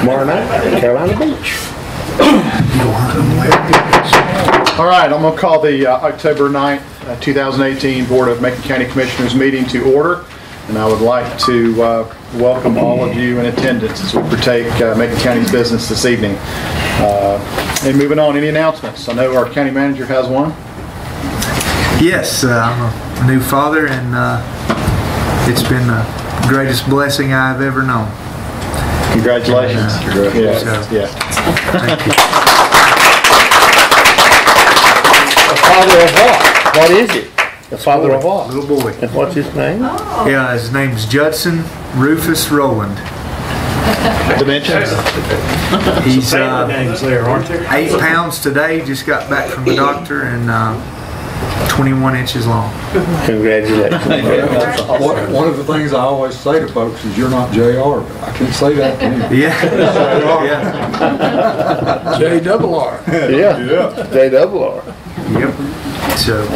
Tomorrow night, Carolina Beach. All right, I'm going to call the October 9th, 2018 Board of Macon County Commissioners meeting to order. And I would like to welcome all of you in attendance as we partake Macon County's business this evening. And moving on, any announcements? I know our county manager has one. Yes, I'm a new father, and it's been the greatest blessing I've ever known. Congratulations. Yeah. Thank you. A father of what? What is it? A father of what? Little boy. And what's his name? Oh. Yeah, his name's Judson Rufus Rowland. Dimensions? He's names there, aren't there? 8 pounds today, just got back from the doctor, and 21 inches long. Congratulations. One of the things I always say to folks is you're not JR, but I can't say that to you. Yeah. J-double-R. Yeah. J-double-R. Yep. So,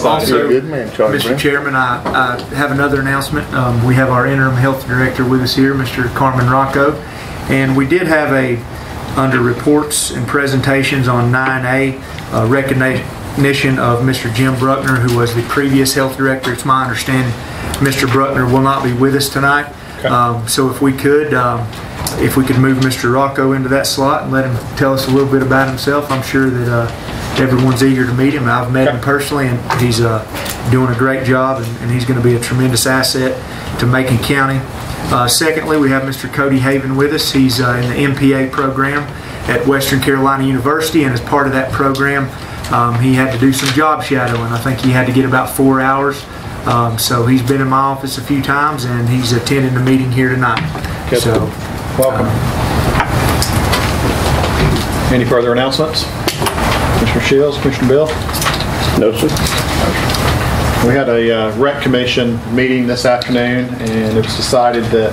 also, good man, Charlie. Mr. Chairman, I have another announcement. We have our interim health director with us here, Mr. Carmen Rocco, and we did have under reports and presentations on 9A, recognition of Mr. Jim Bruckner, who was the previous health director. It's my understanding Mr. Bruckner will not be with us tonight. Okay. So if we could move Mr. Rocco into that slot and let him tell us a little bit about himself. I'm sure that everyone's eager to meet him. I've met him personally, and he's doing a great job, and he's going to be a tremendous asset to Macon County. Secondly, we have Mr. Cody Haven with us. He's in the MPA program at Western Carolina University, and as part of that program, he had to do some job shadowing. I think he had to get about 4 hours. So he's been in my office a few times, and he's attending the meeting here tonight. Good. So, welcome. Any further announcements? Commissioner Shields, Commissioner Bill? No, sir. We had a rec commission meeting this afternoon, and it was decided that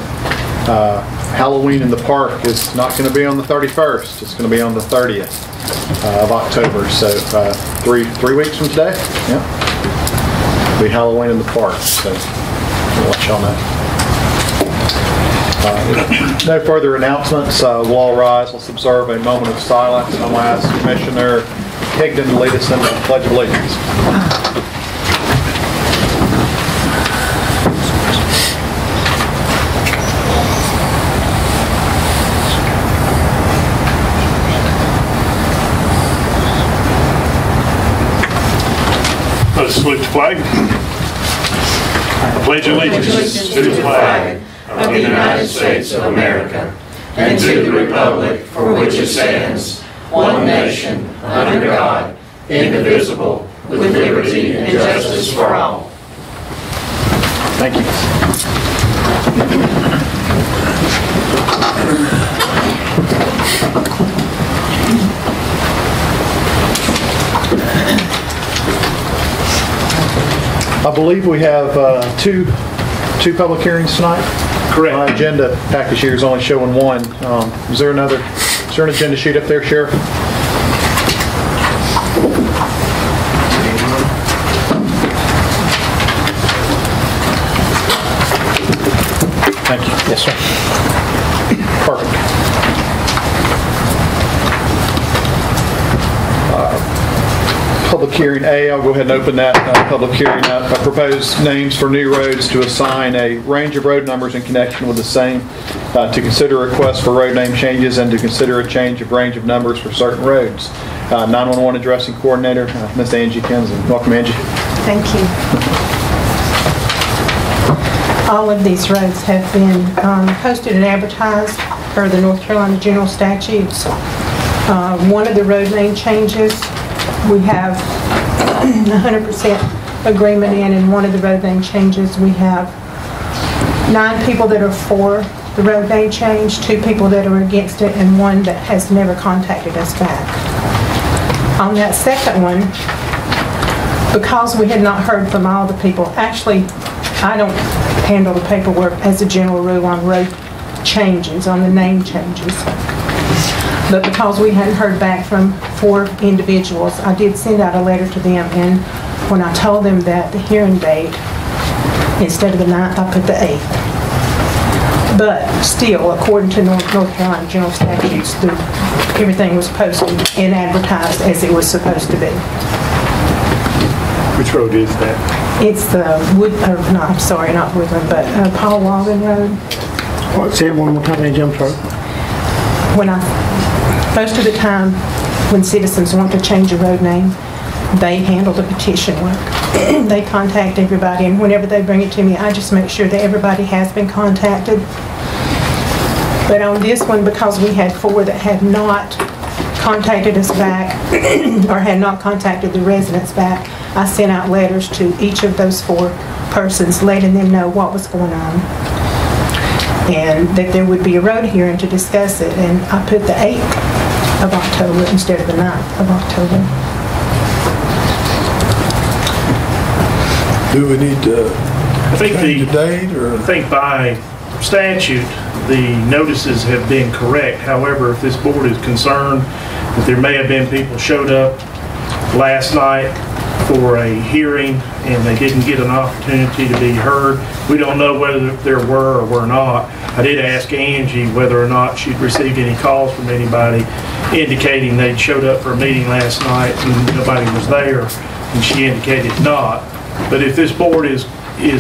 Halloween in the park is not going to be on the 31st. It's going to be on the 30th of October. So 3 weeks from today, yeah, it'll be Halloween in the park. So I'll let y'all know. No further announcements. We'll all rise. Let's observe a moment of silence. I'm going to ask Commissioner Higdon to lead us in the Pledge of Allegiance. Let's salute the flag. I pledge allegiance to the flag of the United States of America and to the republic for which it stands, one nation, under God, indivisible, with liberty and justice for all. Thank you. I believe we have two public hearings tonight. Correct. My agenda package here is only showing one. Is there an agenda sheet up there, Sheriff? Thank you. Yes, sir. Perfect. Public hearing A, I'll go ahead and open that public hearing up. I propose names for new roads to assign a range of road numbers in connection with the same, to consider requests for road name changes, and to consider a change of range of numbers for certain roads. 911 Addressing Coordinator, Ms. Angie Kinsley. Welcome, Angie. Thank you. All of these roads have been posted and advertised per the North Carolina General Statutes. One of the road name changes we have 100% agreement in, and one of the road name changes we have 9 people that are for the road name change, 2 people that are against it, and 1 that has never contacted us back. On that second one, because we had not heard from all the people, actually I don't handle the paperwork as a general rule on road changes, on the name changes. But because we hadn't heard back from 4 individuals, I did send out a letter to them, and when I told them that the hearing date, instead of the 9th, I put the 8th. But still, according to North Carolina general statutes, everything was posted and advertised as it was supposed to be. Which road is that? It's the not Woodland, but Paul Walden Road. Say it one more time, Jim, sorry. Most of the time, when citizens want to change a road name, they handle the petition work. They contact everybody, and whenever they bring it to me, I just make sure that everybody has been contacted. But on this one, because we had 4 that had not contacted us back, or had not contacted the residents back, I sent out letters to each of those 4 persons, letting them know what was going on, and that there would be a road hearing to discuss it. And I put the 8th of October instead of the 9th of October. Do we need to change the date, or? I think by statute, the notices have been correct. However, if this board is concerned that there may have been people showed up last night for a hearing and they didn't get an opportunity to be heard, we don't know whether there were or were not. I did ask Angie whether or not she'd received any calls from anybody indicating they'd showed up for a meeting last night and nobody was there, and she indicated not. But if this board is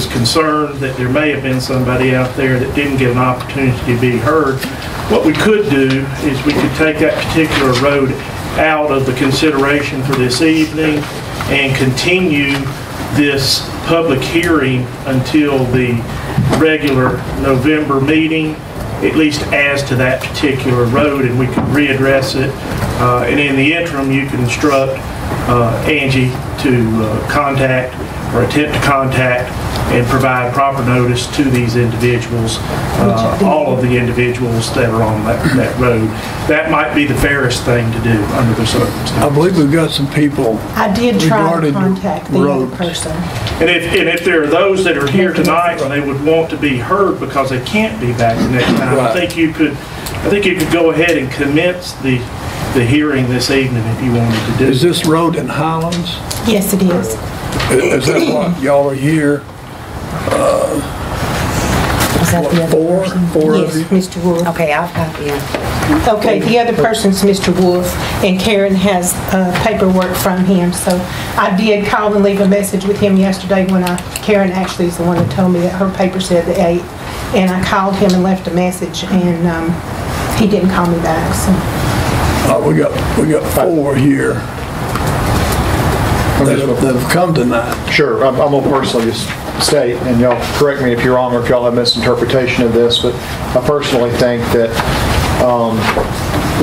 concerned that there may have been somebody out there that didn't get an opportunity to be heard, what we could do is we could take that particular road out of the consideration for this evening and continue this public hearing until the regular November meeting, at least as to that particular road, and we could readdress it. And in the interim, you can instruct Angie to contact or attempt to contact and provide proper notice to these individuals, all of the individuals that are on that road. That might be the fairest thing to do under the circumstances. I believe we've got some people. I did try to regarding contact the road. other person. And if there are those that are here tonight and they would want to be heard because they can't be back the next time, Right. I think you could go ahead and commence the hearing this evening if you wanted to do. Is this road in Highlands? Yes, it is. Is that what y'all are here? Is that the other Four of Yes, you? Mr. Wolf. Okay, I've got, yeah. Okay, the other person's Mr. Wolf, and Karen has paperwork from him, so I did call and leave a message with him yesterday when Karen actually is the one that told me that her paper said the 8th, and I called him and left a message, and he didn't call me back, so. We got 4 here that have come tonight. Sure, I'm going to personally just state, and y'all correct me if you're wrong or if y'all have misinterpretation of this, but I personally think that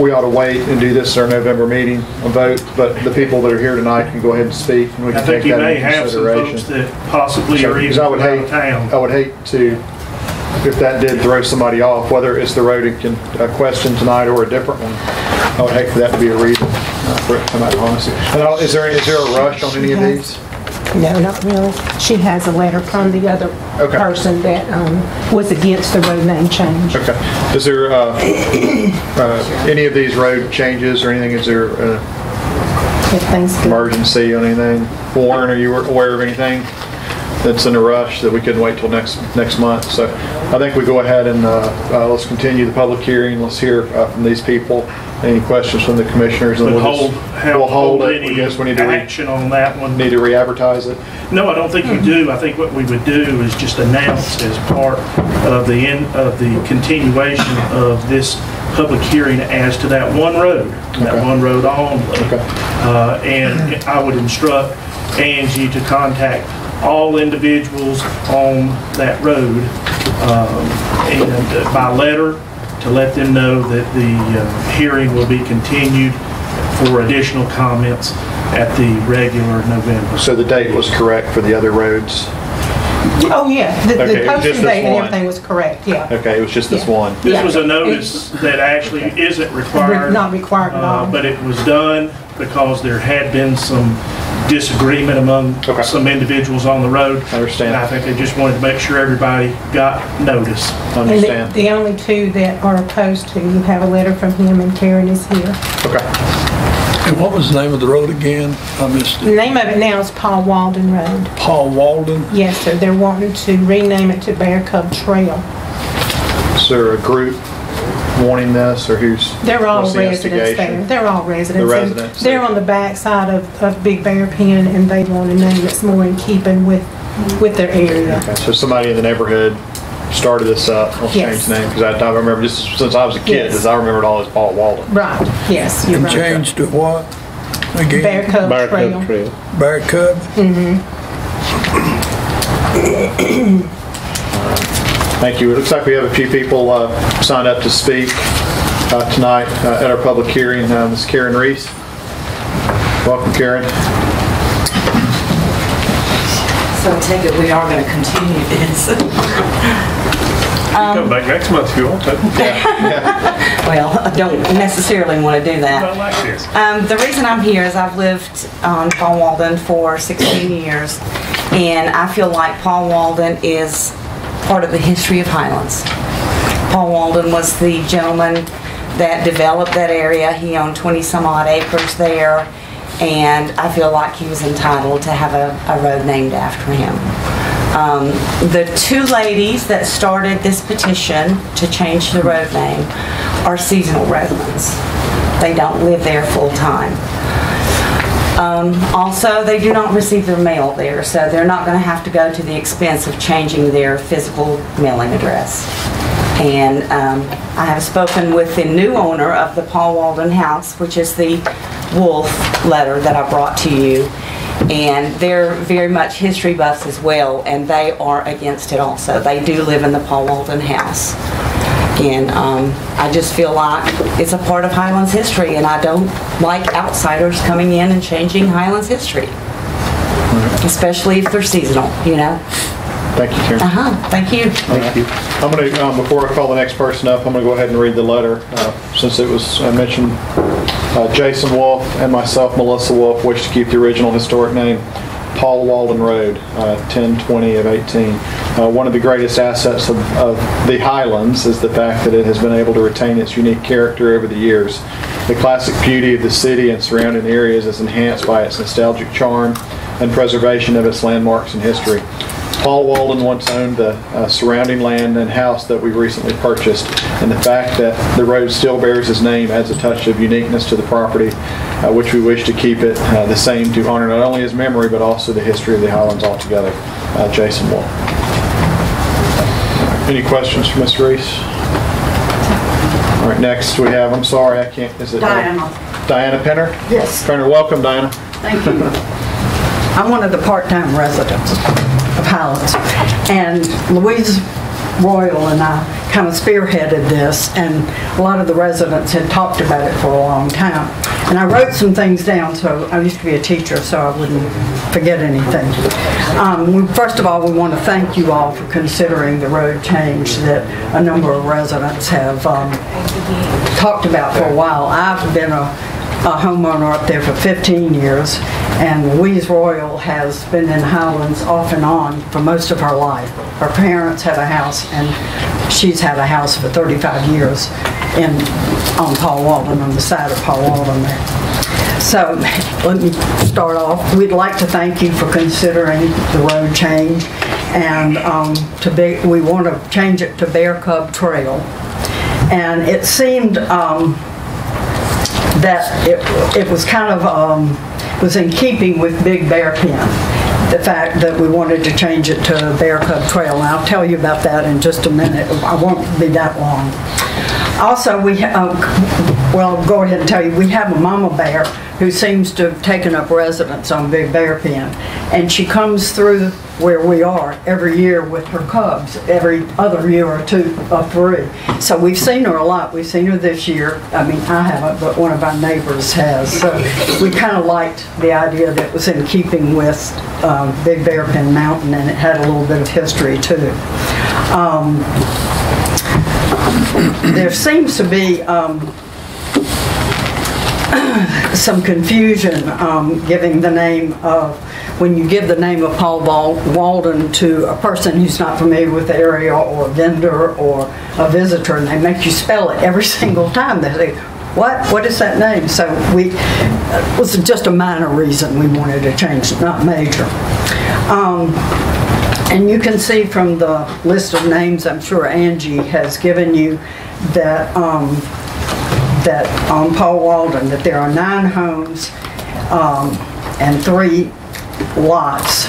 we ought to wait and do this at our November meeting, a vote, but the people that are here tonight can go ahead and speak, and we I can think take you that may into have some consideration. folks that possibly are Because even I would out of hate, town. I would hate to, if that did throw somebody off, whether it's the road in question tonight or a different one, I would hate for that to be a reason for it to come out, honestly. And is there a rush on any of these? No, not really. She has a letter from the other Okay. person that was against the road name change. Okay. Is there any of these road changes or anything, is there an Everything's good. emergency on anything? Warren, are you aware of anything that's in a rush that we couldn't wait till next month? So I think we go ahead and let's continue the public hearing. Let's hear from these people. Any questions from the commissioners? And But we'll hold it. any I guess we need to action on that one. need to re-advertise it. No, I don't think you do. I think what we would do is just announce as part of the continuation of this public hearing as to that one road, that one road only. Okay. And I would instruct Angie to contact all individuals on that road and by letter to let them know that the hearing will be continued for additional comments at the regular November. So the date was correct for the other roads? Oh, yeah, Okay, the it was just posting this date and one. everything was correct, yeah. Okay, it was just this Yeah. one. This was a notice that actually isn't required. Not required at all. But it was done because there had been some disagreement among Okay. some individuals on the road. I understand. And I think they just wanted to make sure everybody got notice. And Understand. the only 2 that are opposed to, you have a letter from him, and Karen is here. Okay. And what was the name of the road again? I missed The it. name of it now is Paul Walden Road. Paul Walden. Yes, sir, they're wanting to rename it to Bear Cub Trail. Is there a group wanting this, or They're all what's the residents there. instigation? They're all residents. The And residents. they're on the back side of Big Bear Pen, and they want a name that's more in keeping with their area. Okay, so somebody in the neighborhood started this up, let's change Yes. the name, because I remember, just since I was a kid, Yes. as I remembered all as Paul Walden. Right, yes, you're And right. changed to what? Again? Bear Cub Bear Trail. Cub Trail. Bear Cub? Thank you. It looks like we have a few people signed up to speak tonight at our public hearing. Ms. Karen Reese. Welcome, Karen. So I take it we are going to continue this. Come back next month if you want to. Well, I don't necessarily want to do that. I like this. The reason I'm here is I've lived on Paul Walden for 16 years, and I feel like Paul Walden is part of the history of Highlands. Paul Walden was the gentleman that developed that area. He owned 20 some odd acres there, and I feel like he was entitled to have a road named after him. The two ladies that started this petition to change the road name are seasonal residents. They don't live there full time. Also, they do not receive their mail there, so they're not going to have to go to the expense of changing their physical mailing address. And I have spoken with the new owner of the Paul Walden house, which is the Wolf letter that I brought to you. And they're very much history buffs as well, and they are against it also. They do live in the Paul Walden house. And I just feel like it's a part of Highlands history, and I don't like outsiders coming in and changing Highlands history. Especially if they're seasonal, you know? Thank you, Karen. Thank you. Thank you. I'm going to, before I call the next person up, I'm going to go ahead and read the letter. Since it was mentioned, Jason Wolf and myself, Melissa Wolf, wish to keep the original historic name, Paul Walden Road, 1020 of 18. One of the greatest assets of the Highlands is the fact that it has been able to retain its unique character over the years. The classic beauty of the city and surrounding areas is enhanced by its nostalgic charm and preservation of its landmarks and history. Paul Walden once owned the surrounding land and house that we recently purchased, and the fact that the road still bears his name adds a touch of uniqueness to the property, which we wish to keep it the same to honor not only his memory but also the history of the Highlands altogether. Jason Wolf. Any questions for Ms. Reese? All right, next we have, I'm sorry, I can't, is it? Diana. Diana Penner? Yes. Penner, welcome, Diana. Thank you. I'm one of the part-time residents of Highlands, and Louise Royal and I kind of spearheaded this, and a lot of the residents had talked about it for a long time. And I wrote some things down, so I used to be a teacher, so I wouldn't forget anything. First of all, we want to thank you all for considering the road change that a number of residents have talked about for a while. I've been a homeowner up there for 15 years, and Louise Royal has been in Highlands off and on for most of her life. Her parents had a house, and she's had a house for 35 years on Paul Walden, on the side of Paul Walden there. So let me start off. We'd like to thank you for considering the road change, and we want to change it to Bear Cub Trail. And it seemed that it was kind of was in keeping with Big Bear Pen, the fact that we wanted to change it to Bear Cub Trail. And I'll tell you about that in just a minute. I won't be that long. Also, well, I'll go ahead and tell you, we have a mama bear who seems to have taken up residence on Big Bear Pen, and she comes through where we are every year with her cubs, every other year or two or three. So we've seen her a lot. We've seen her this year. I mean, I haven't, but one of our neighbors has. So we kind of liked the idea that it was in keeping with Big Bear Pen Mountain, and it had a little bit of history too. There seems to be some confusion giving the name of, when you give the name of Paul Walden to a person who's not familiar with the area, or a vendor or a visitor, and they make you spell it every single time. They say, what is that name? So it was just a minor reason we wanted to change it, not major. And you can see from the list of names I'm sure Angie has given you that, that on Paul Walden, that there are 9 homes and 3 lots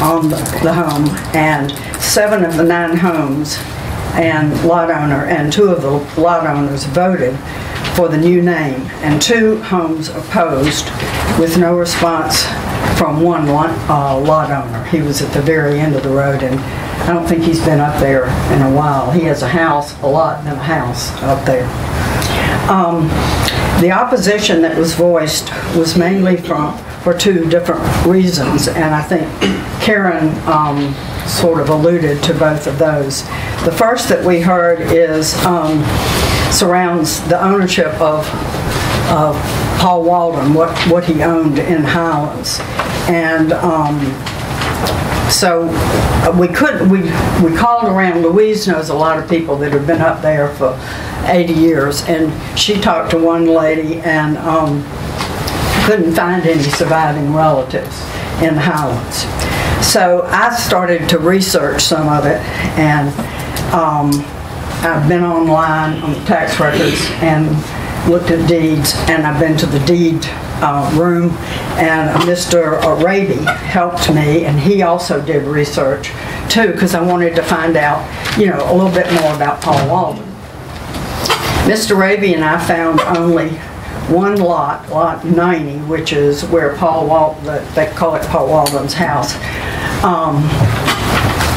on the home, and 7 of the 9 homes and lot owner, and 2 of the lot owners voted for the new name, and 2 homes opposed with no response from 1 lot owner. He was at the very end of the road, and I don't think he's been up there in a while. He has a house, a lot, and a house up there. The opposition that was voiced was mainly for 2 different reasons, and I think Karen sort of alluded to both of those. The first that we heard is surrounds the ownership of Paul Walden, what he owned in Highlands, and so we called around. Louise knows a lot of people that have been up there for 80 years, and she talked to one lady and couldn't find any surviving relatives in Highlands. So I started to research some of it, and I've been online on the tax records and looked at deeds, and I've been to the deed room, and Mr. Raby helped me, and he also did research too, because I wanted to find out, a little bit more about Paul Walden. Mr. Raby and I found only 1 lot, lot 90, which is where Paul Walden, they call it Paul Walden's house,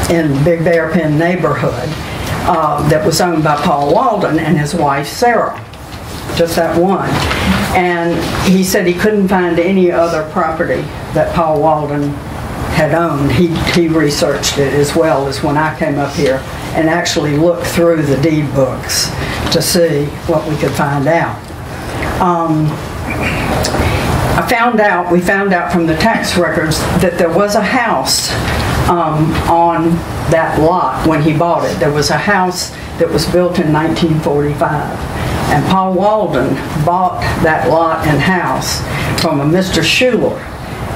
in Big Bear Pen neighborhood, that was owned by Paul Walden and his wife Sarah. Just that one. And he said he couldn't find any other property that Paul Walden had owned. He researched it as well as when I came up here and actually looked through the deed books to see what we could find out. We found out from the tax records that there was a house on that lot when he bought it. There was a house that was built in 1945. And Paul Walden bought that lot and house from a Mr. Schuler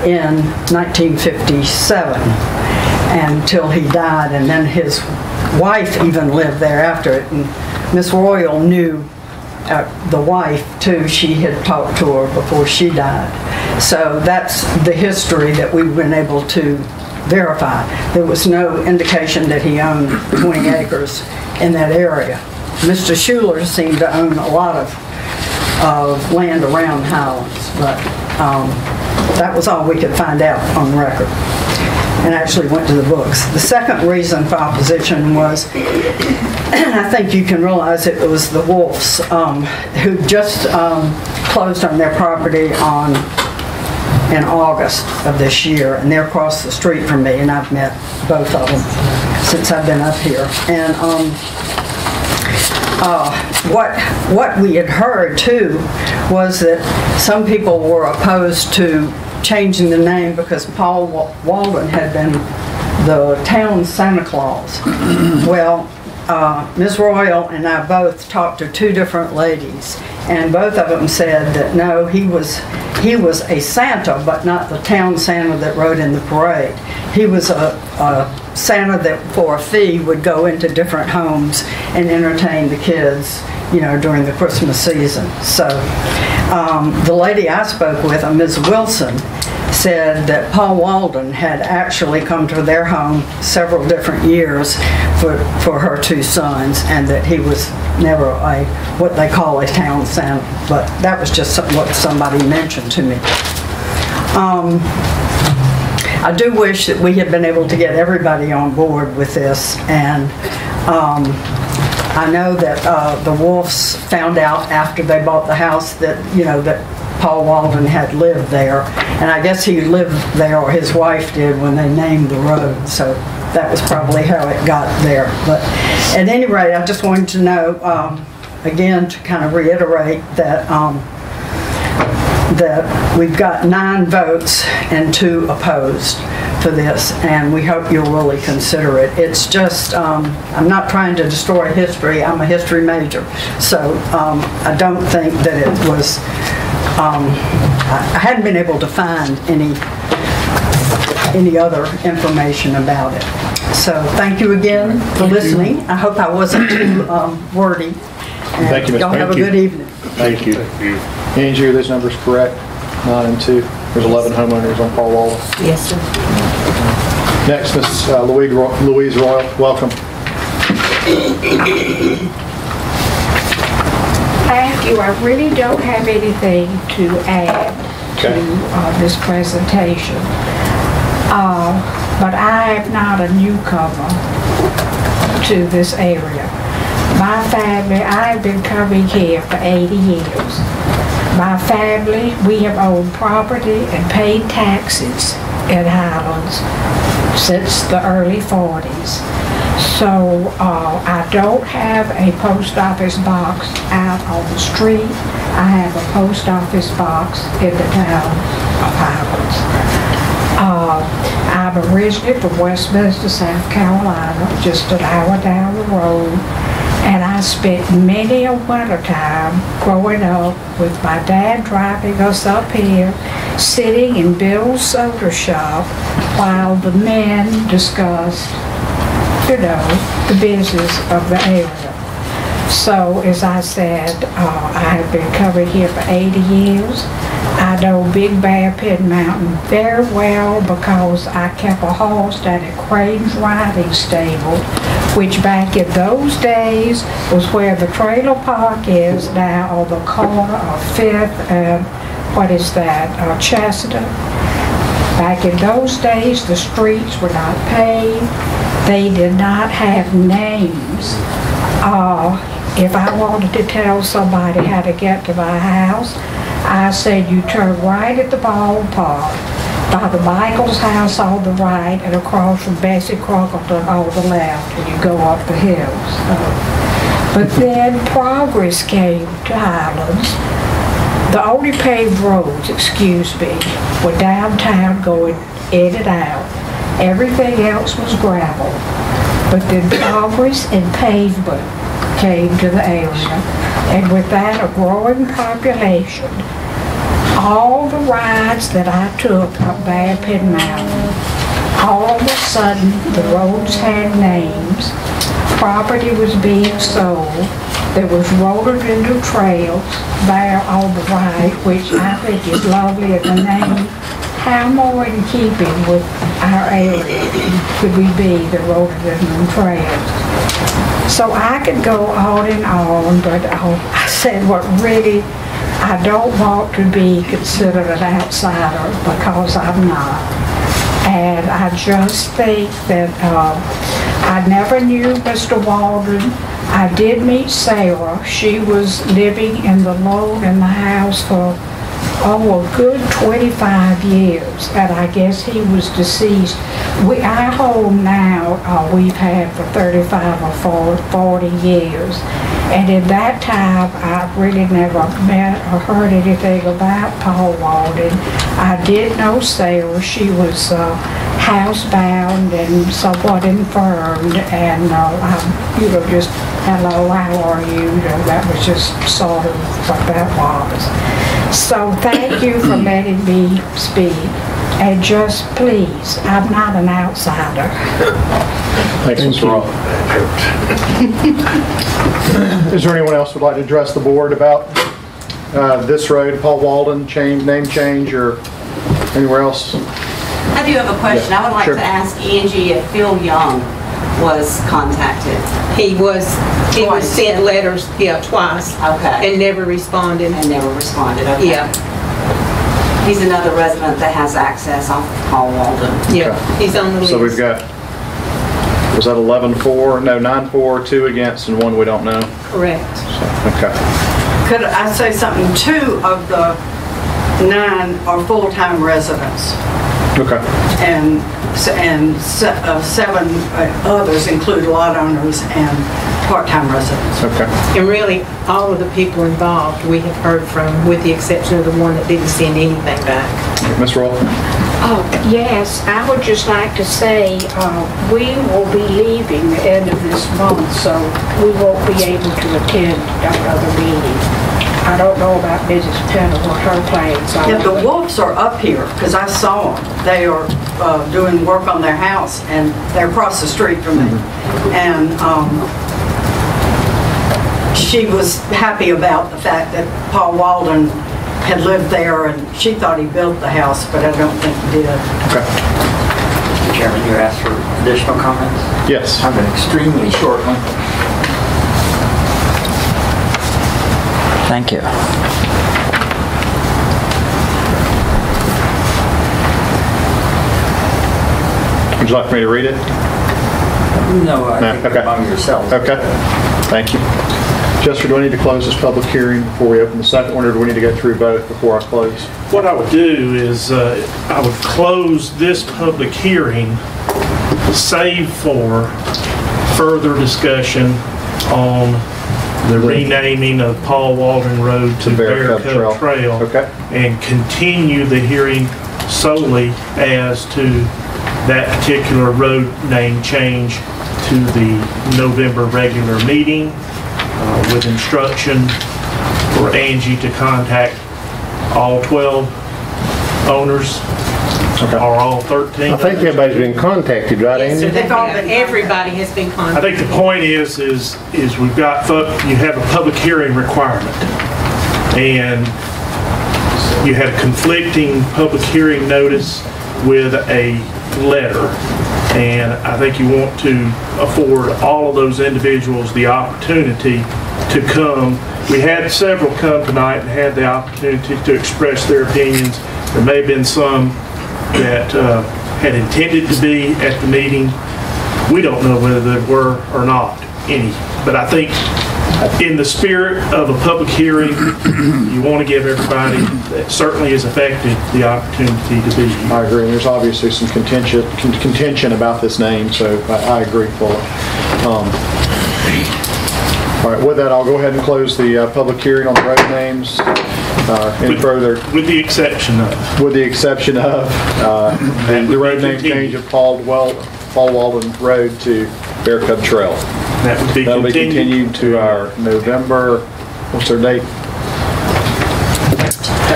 in 1957 until he died, and then his wife even lived there after it. And Miss Royal knew the wife too. She had talked to her before she died. So that's the history that we've been able to verify. There was no indication that he owned 20 acres in that area. Mr. Schuler seemed to own a lot of land around Highlands, but that was all we could find out on the record, and actually went to the books. The second reason for opposition was, I think you can realize it was the Wolfs, who just closed on their property in August of this year, and they're across the street from me, and I've met both of them since I've been up here. And what we had heard too was that some people were opposed to changing the name because Paul Walden had been the town Santa Claus. Well, Ms. Royal and I both talked to 2 different ladies, and both of them said that no, he was a Santa, but not the town Santa that rode in the parade. He was a Santa that for a fee would go into different homes and entertain the kids, during the Christmas season. So the lady I spoke with, Ms. Wilson, said that Paul Walden had actually come to their home several different years for her 2 sons, and that he was never what they call a town Santa, but that was just what somebody mentioned to me. I do wish that we had been able to get everybody on board with this, and I know that the Wolfs found out after they bought the house that, that Paul Walden had lived there, and I guess he lived there, or his wife did, when they named the road, so that was probably how it got there. But at any rate, I just wanted to know, again, to kind of reiterate that that we've got 9 votes and 2 opposed for this, and we hope you'll really consider it. It's just, I'm not trying to destroy history. I'm a history major, so I don't think that it was, I hadn't been able to find any other information about it. So thank you again for listening. I hope I wasn't too wordy. And Thank you, Ms. y'all have a Thank you. good evening. Thank you. Angie, are those numbers correct? 9 and 2. There's 11 homeowners on Paul Walden. Yes, sir. Next, Ms. Louise Royal, welcome. Thank you. I really don't have anything to add to this presentation. But I am not a newcomer to this area. My family, I've been coming here for 80 years. My family, we have owned property and paid taxes in Highlands since the early 40s. So I don't have a post office box out on the street. I have a post office box in the town of Highlands. I'm originally from Westminster, South Carolina, just an hour down the road. And I spent many a winter time growing up with my dad driving us up here, sitting in Bill's soda shop while the men discussed, you know, the business of the area. So, as I said, I have been coming here for 80 years. I know Big Bear Pin Mountain very well because I kept a horse down at Crane's Riding Stable, which back in those days was where the trailer park is now on the corner of 5th and, Chester. Back in those days, the streets were not paved. They did not have names. If I wanted to tell somebody how to get to my house, I said you turn right at the ballpark by the Michaels house on the right and across from Bessie Crockleton on the left, and you go up the hills. But then progress came to Highlands. The only paved roads, were downtown going in and out. Everything else was gravel. But then progress and pavement came to the area. And with that, a growing population. All the rides that I took up Bear Pin Mountain, all of a sudden, the roads had names. Property was being sold. There was rhododendron trails there on the right, which I think is lovely in the name. How more in keeping with our area could we be, the rhododendron trails? So I could go on and on, but I said what really, I don't want to be considered an outsider because I'm not. And I just think that I never knew Mr. Walden. I did meet Sarah. She was living in the house for a good 25 years, and I guess he was deceased. Our home now, we've had for 35 or 40 years, and in that time, I really never met or heard anything about Paul Walden. I did know Sarah. She was housebound and somewhat infirmed, and just, hello, how are you? That was just sort of what that was. So thank you for letting me speak, and just please, I'm not an outsider. Thanks, Mr. Roll. Is there anyone else who would like to address the board about this road, Paul Walden name change, or anywhere else? I do have a question. Yeah, I would like sure. to ask Angie if Phil Young was contacted. He was sent letters, twice. Okay. And never responded. Okay. Yeah. He's another resident that has access off of Paul Walden. Yeah, he's on the list. So we've got, was that 11-4? No, 9-4, 2 against, and 1 we don't know. Correct. So, okay. Could I say something? 2 of the 9 are full-time residents. Okay. And 7 others include lot owners and part-time residents. Okay. And really, all of the people involved we have heard from, with the exception of the one that didn't send anything back. Ms. Roll? Yes, I would just like to say we will be leaving the end of this month, so we won't be able to attend another meeting. I don't know about Mrs. Penner, what her plans are. Yeah, the wolves are up here, because I saw them. They are doing work on their house, and they're across the street from me. And she was happy about the fact that Paul Walden had lived there, and she thought he built the house, but I don't think he did. Okay. Mr. Chairman, you asked for additional comments? Yes. I have an extremely short one. Thank you. Would you like me to read it? No, I think okay. among yourselves. Okay. Thank you. Jester, do I need to close this public hearing before we open the second one, or do we need to go through both before I close? What I would do is I would close this public hearing, save for further discussion on the renaming of Paul Walden Road to Bear Cub Trail, okay, and continue the hearing solely as to that particular road name change to the November regular meeting, with instruction for Angie to contact all 12 owners, or all 13. I think everybody's been contacted, right, Andy? Everybody has been I contacted. think the point is we've got, you have a public hearing requirement, and you have conflicting public hearing notice with a letter, and I think you want to afford all of those individuals the opportunity to come. We had several come tonight and had the opportunity to express their opinions. There may have been some that had intended to be at the meeting. We don't know whether there were or not any, but I think in the spirit of a public hearing, you want to give everybody that certainly is affected the opportunity to be here. I agree. And there's obviously some contention about this name, so I agree fully. All right, with that, I'll go ahead and close the public hearing on the road names. With the exception of? With the exception of the road name change of Paul Walden Road to Bear Cub Trail. That'll be continued to our November, what's their date?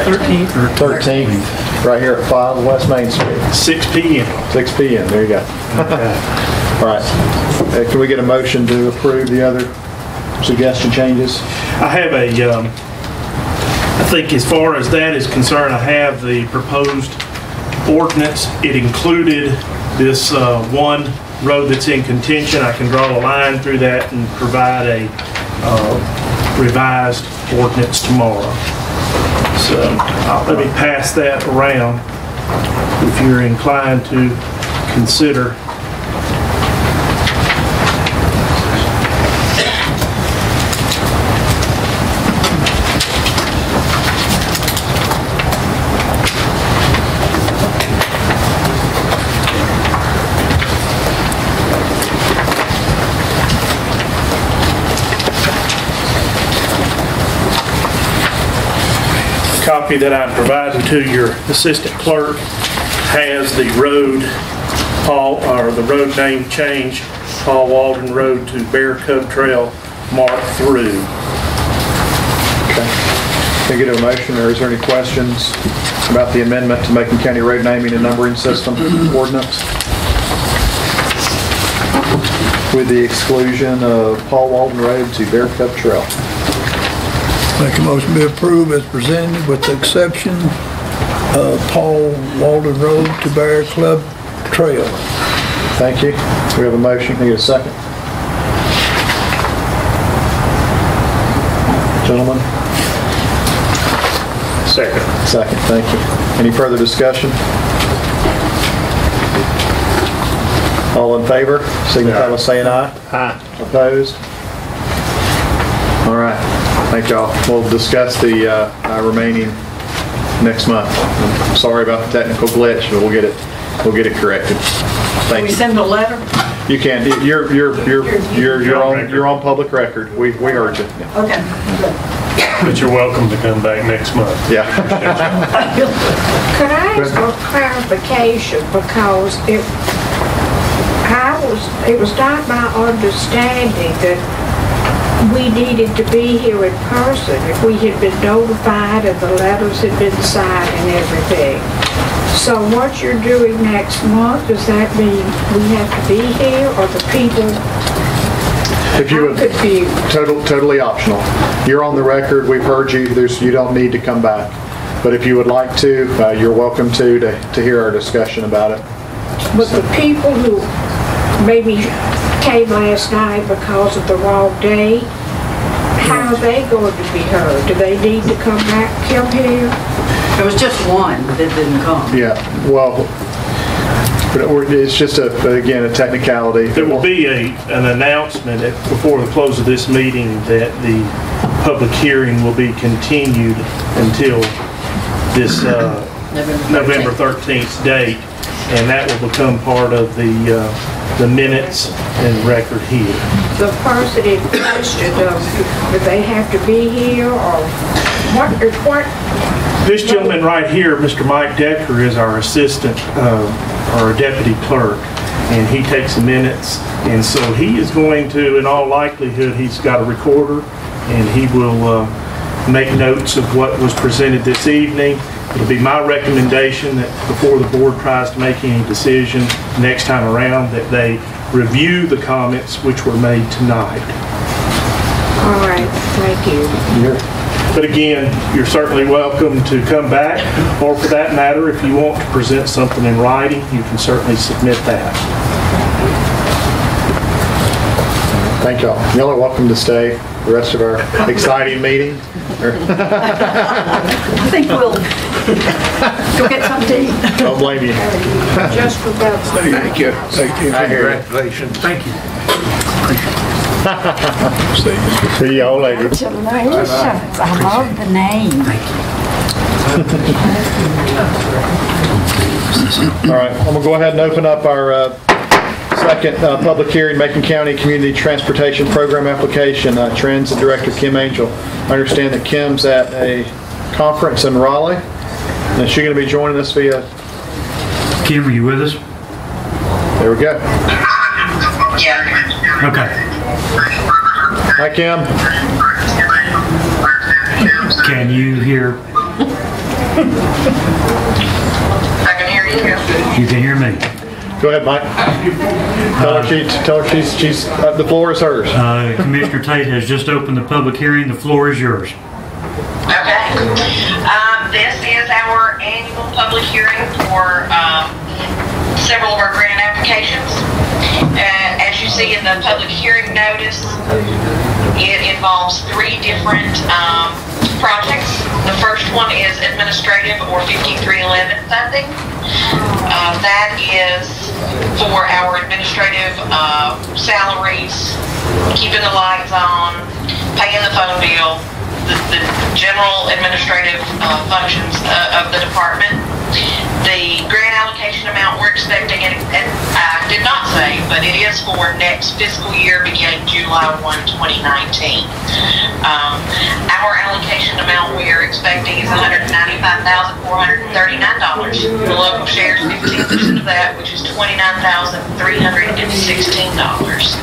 13th. 13th, right here at 5 West Main Street. 6 p.m. 6 p.m., there you go. All right, can we get a motion to approve the other suggestion changes? I have I think as far as that is concerned, I have the proposed ordinance. It included this one road that's in contention. I can draw a line through that and provide a revised ordinance tomorrow. So let me pass that around if you're inclined to consider. Copy that I'm providing to your assistant clerk has the road the road name change, Paul Walden Road to Bear Cub Trail marked through. Okay. Can I get a motion, or is there any questions about the amendment to Macon County Road Naming and Numbering System ordinance? With the exclusion of Paul Walden Road to Bear Cub Trail. Make a motion to approve as presented with the exception of Paul Walden Road to Bear Club Trail. Thank you. We have a motion. Can I get a second? Gentlemen? Second. Second, thank you. Any further discussion? All in favor, signify by saying aye. Aye. Opposed? All right, thank y'all. We'll discuss the remaining next month. I'm sorry about the technical glitch, but we'll get it corrected. Can Thank we you. send a letter? You can. You're on public record. We heard you. Yeah. Okay, But you're welcome to come back next month. Yeah. Could I ask for clarification, because it was not my understanding that we needed to be here in person if we had been notified and the letters had been signed and everything. So what you're doing next month, does that mean we have to be here, or the people? If you would, totally optional. You're on the record. We've heard you. You don't need to come back. But if you would like to, you're welcome to hear our discussion about it. But the people who maybe came last night because of the wrong day, how are they going to be heard? Do they need to come here? There was just one that didn't come. Yeah, well, but it's just again a technicality. There will be an announcement before the close of this meeting that the public hearing will be continued until this November 13th date, and that will become part of the minutes and record here. The person in question, do they have to be here, or what? This gentleman right here, Mr. Mike Decker, is our assistant, or deputy clerk, and he takes the minutes, and so he is going to, in all likelihood, he's got a recorder, and he will make notes of what was presented this evening. It'll be my recommendation that before the board tries to make any decision next time around, that they review the comments which were made tonight. All right, thank you. But again, you're certainly welcome to come back, or for that matter, if you want to present something in writing, you can certainly submit that. Thank y'all. Y'all are welcome to stay the rest of our exciting meeting. I think we'll go get something to eat. Don't blame you. Just for that. Thank you. Thank you. Congratulations. Thank you. See y'all later. Congratulations. I love the name. All right, I'm gonna go ahead and open up our second public hearing, Macon County Community Transportation Program application. Transit Director Kim Angel. I understand that Kim's at a conference in Raleigh. And is she going to be joining us via? Kim, are you with us? There we go. Yeah. Okay. Hi, Kim. Can you hear? I can hear you. You can hear me. Go ahead, Mike. Tell her she's the floor is hers. Commissioner Tate has just opened the public hearing. The floor is yours. Okay. This is our annual public hearing for several of our grant applications. As you see in the public hearing notice, it involves 3 different projects. The first one is administrative or 5311 funding. That is for our administrative salaries, keeping the lights on, paying the phone bill, the general administrative functions of the department. The grant allocation amount we're expecting, and I did not say, but it is for next fiscal year beginning July 1, 2019. Our allocation amount we are expecting is $195,439. The local share is 15% of that, which is $29,316.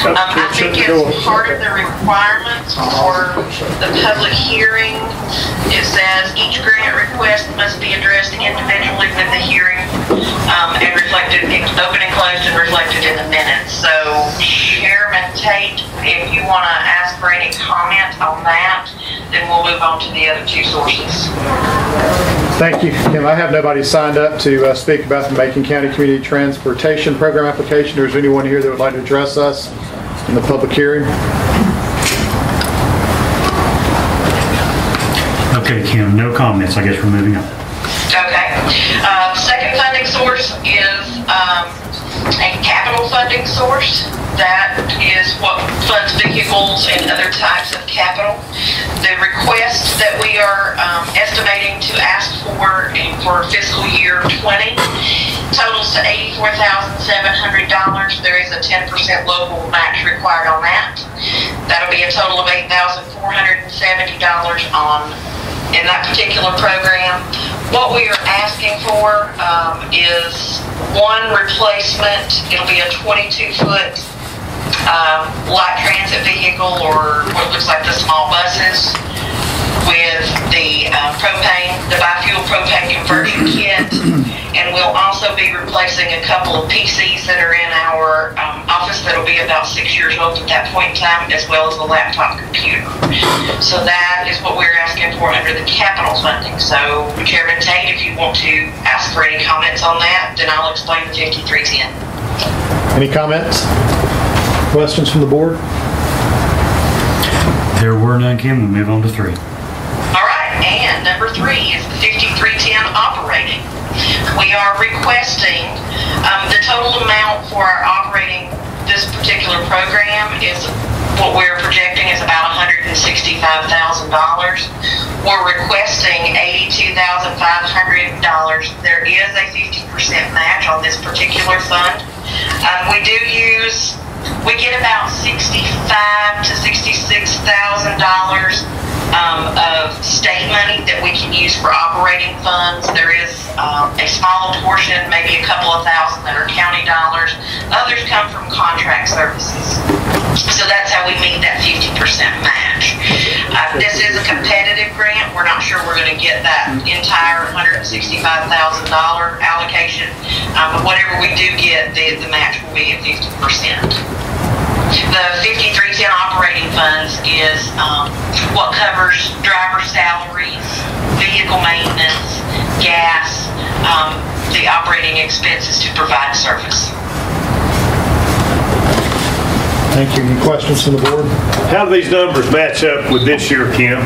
I think it's part of the requirements for the public hearing. It says each grant request must be addressed individually with the hearing and reflected, open and closed and reflected in the minutes. So Chairman Tate, if you want to ask for any comment on that, then we'll move on to the other 2 sources. Thank you, Kim. I have nobody signed up to speak about the Macon County Community Transportation Program application. Or is there anyone here that would like to address us in the public hearing? Okay, Kim, no comments. I guess we're moving on. Okay. Second funding source is a capital funding source. That is what funds vehicles and other types of capital. The request that we are estimating to ask for fiscal year 20 totals to $84,700. There is a 10% local match required on that. That'll be a total of $8,470 in that particular program. What we are asking for is one replacement. It'll be a 22-foot light transit vehicle, or what looks like the small buses, with the propane, the biofuel propane conversion kit. And we'll also be replacing a couple of PCs that are in our office that'll be about 6 years old at that point in time, as well as the laptop computer. So that is what we're asking for under the capital funding. So Chairman Tate, if you want to ask for any comments on that, then I'll explain the 5310. Any comments? Questions from the board? There were none, Kim. We'll move on to 3. All right, and number 3 is the 5310 operating. We are requesting the total amount for our operating this particular program is what we're projecting is about $165,000. We're requesting $82,500. There is a 50% match on this particular fund. We get about $65,000 to $66,000 of state money that we can use for operating funds. There is a small portion, maybe a couple of thousand that are county dollars. Others come from contract services. So that's how we meet that 50% match. This is a competitive grant. We're not sure we're going to get that entire $165,000 allocation, but whatever we do get, the match will be at 50%. The 5310 operating funds is what covers driver salaries, vehicle maintenance, gas, the operating expenses to provide service. Thank you. Any questions from the board? How do these numbers match up with this year, Kim?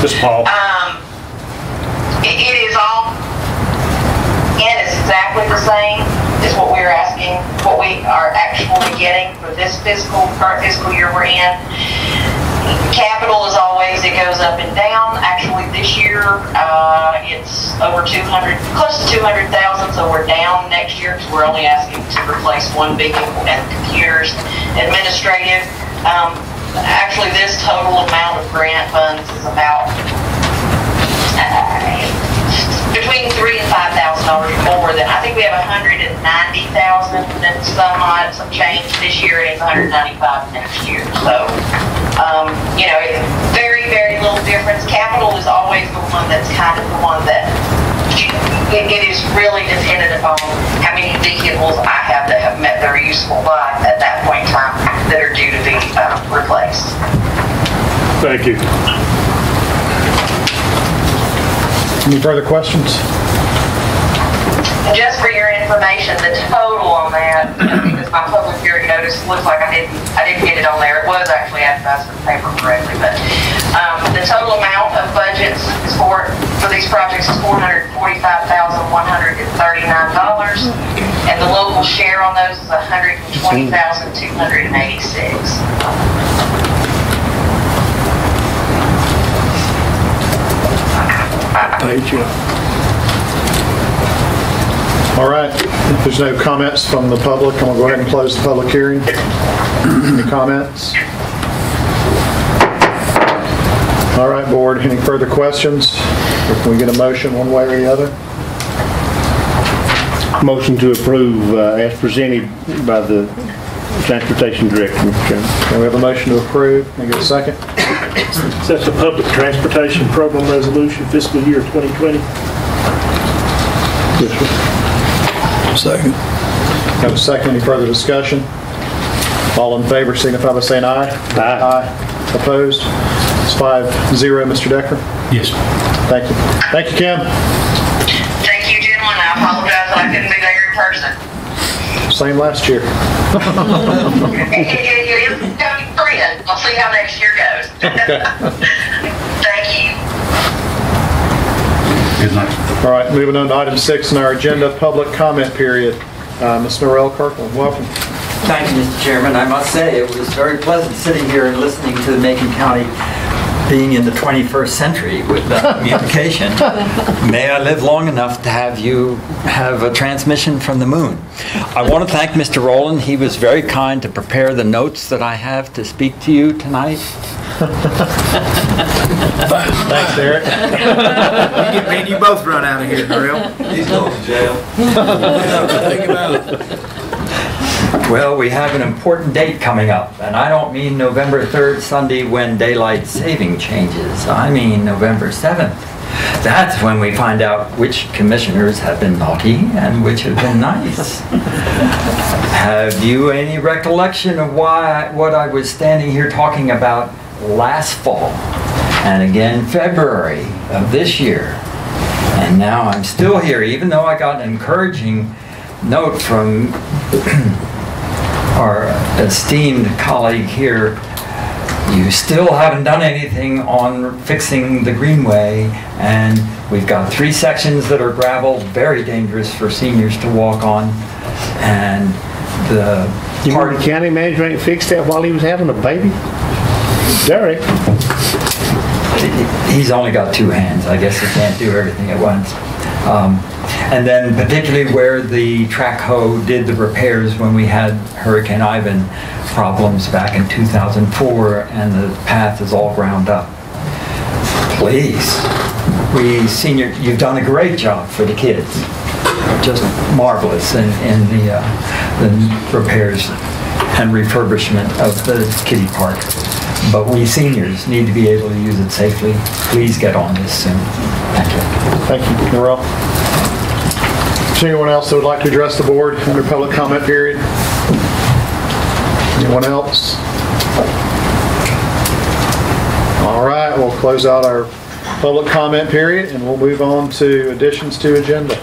This Paul? It is all, and it's exactly the same as what we're asking, what we are actually getting for this current fiscal year we're in. Capital, as always, it goes up and down. Actually, this year, it's over close to 200,000, so we're down next year because we're only asking to replace one vehicle and computers. Administrative, actually, this total amount of grant funds is about between $3,000 and $5,000 more than, I think we have $190,000 and some change this year, and it's $195,000 next year. So, it's very, very little difference. Capital is always the one that's kind of the one that it is really dependent upon how many vehicles I have that have met their useful life at that point in time that are due to be replaced. Thank you. Any further questions? Just for your information, the total on that, because my public hearing notice looks like I didn't get it on there. It was actually advertised in the paper correctly, but the total amount of budgets is for these projects is $445,139, and the local share on those is $120,286. Thank you. All right. If there's no comments from the public, I'm going to go ahead and close the public hearing. Any comments? All right, board. Any further questions? Or can we get a motion one way or the other? Motion to approve as presented by the Transportation Director, Mr. Chairman. Okay, we have a motion to approve. Can I get a second? That's the Public Transportation Program Resolution, fiscal year 2020. Yes, sir. Second. Have a second. Any further discussion? All in favor signify by saying aye. Aye. Aye. Opposed? It's 5-0, Mr. Decker. Yes. Thank you. Thank you, Kim. Thank you, gentlemen. I apologize that I couldn't be there in person. Same last year. It is coming friend. We'll see how next year goes. Thank you. Good night. All right, moving on to item 6 in our agenda, public comment period. Ms. Norrell Kirkland, welcome. Thank you, Mr. Chairman. I must say it was very pleasant sitting here and listening to the Macon County being in the 21st century with communication. May I live long enough to have you have a transmission from the moon. I want to thank Mr. Rowland. He was very kind to prepare the notes that I have to speak to you tonight. Thanks, Eric. Me and you both run out of here, Darrell. He's going to jail. Think about it. Well, we have an important date coming up, and I don't mean November 3rd, Sunday, when daylight saving changes. I mean November 7th, That's when we find out which commissioners have been naughty and which have been nice. Have you any recollection of what I was standing here talking about last fall and again February of this year? And now I'm still here, even though I got an encouraging note from our esteemed colleague here. You still haven't done anything on fixing the greenway, and we've got 3 sections that are gravel, very dangerous for seniors to walk on. And the county manager ain't fixed that while he was having a baby? Derek. He's only got 2 hands. I guess he can't do everything at once. And then particularly where the track hoe did the repairs when we had Hurricane Ivan problems back in 2004, and the path is all ground up. Please, you've done a great job for the kids. Just marvelous in the repairs and refurbishment of the kiddie park. But we seniors need to be able to use it safely. Please get on this soon. Thank you. Thank you, Norrell. Is there anyone else that would like to address the board under public comment period? Anyone else? All right, we'll close out our public comment period and we'll move on to additions to agenda.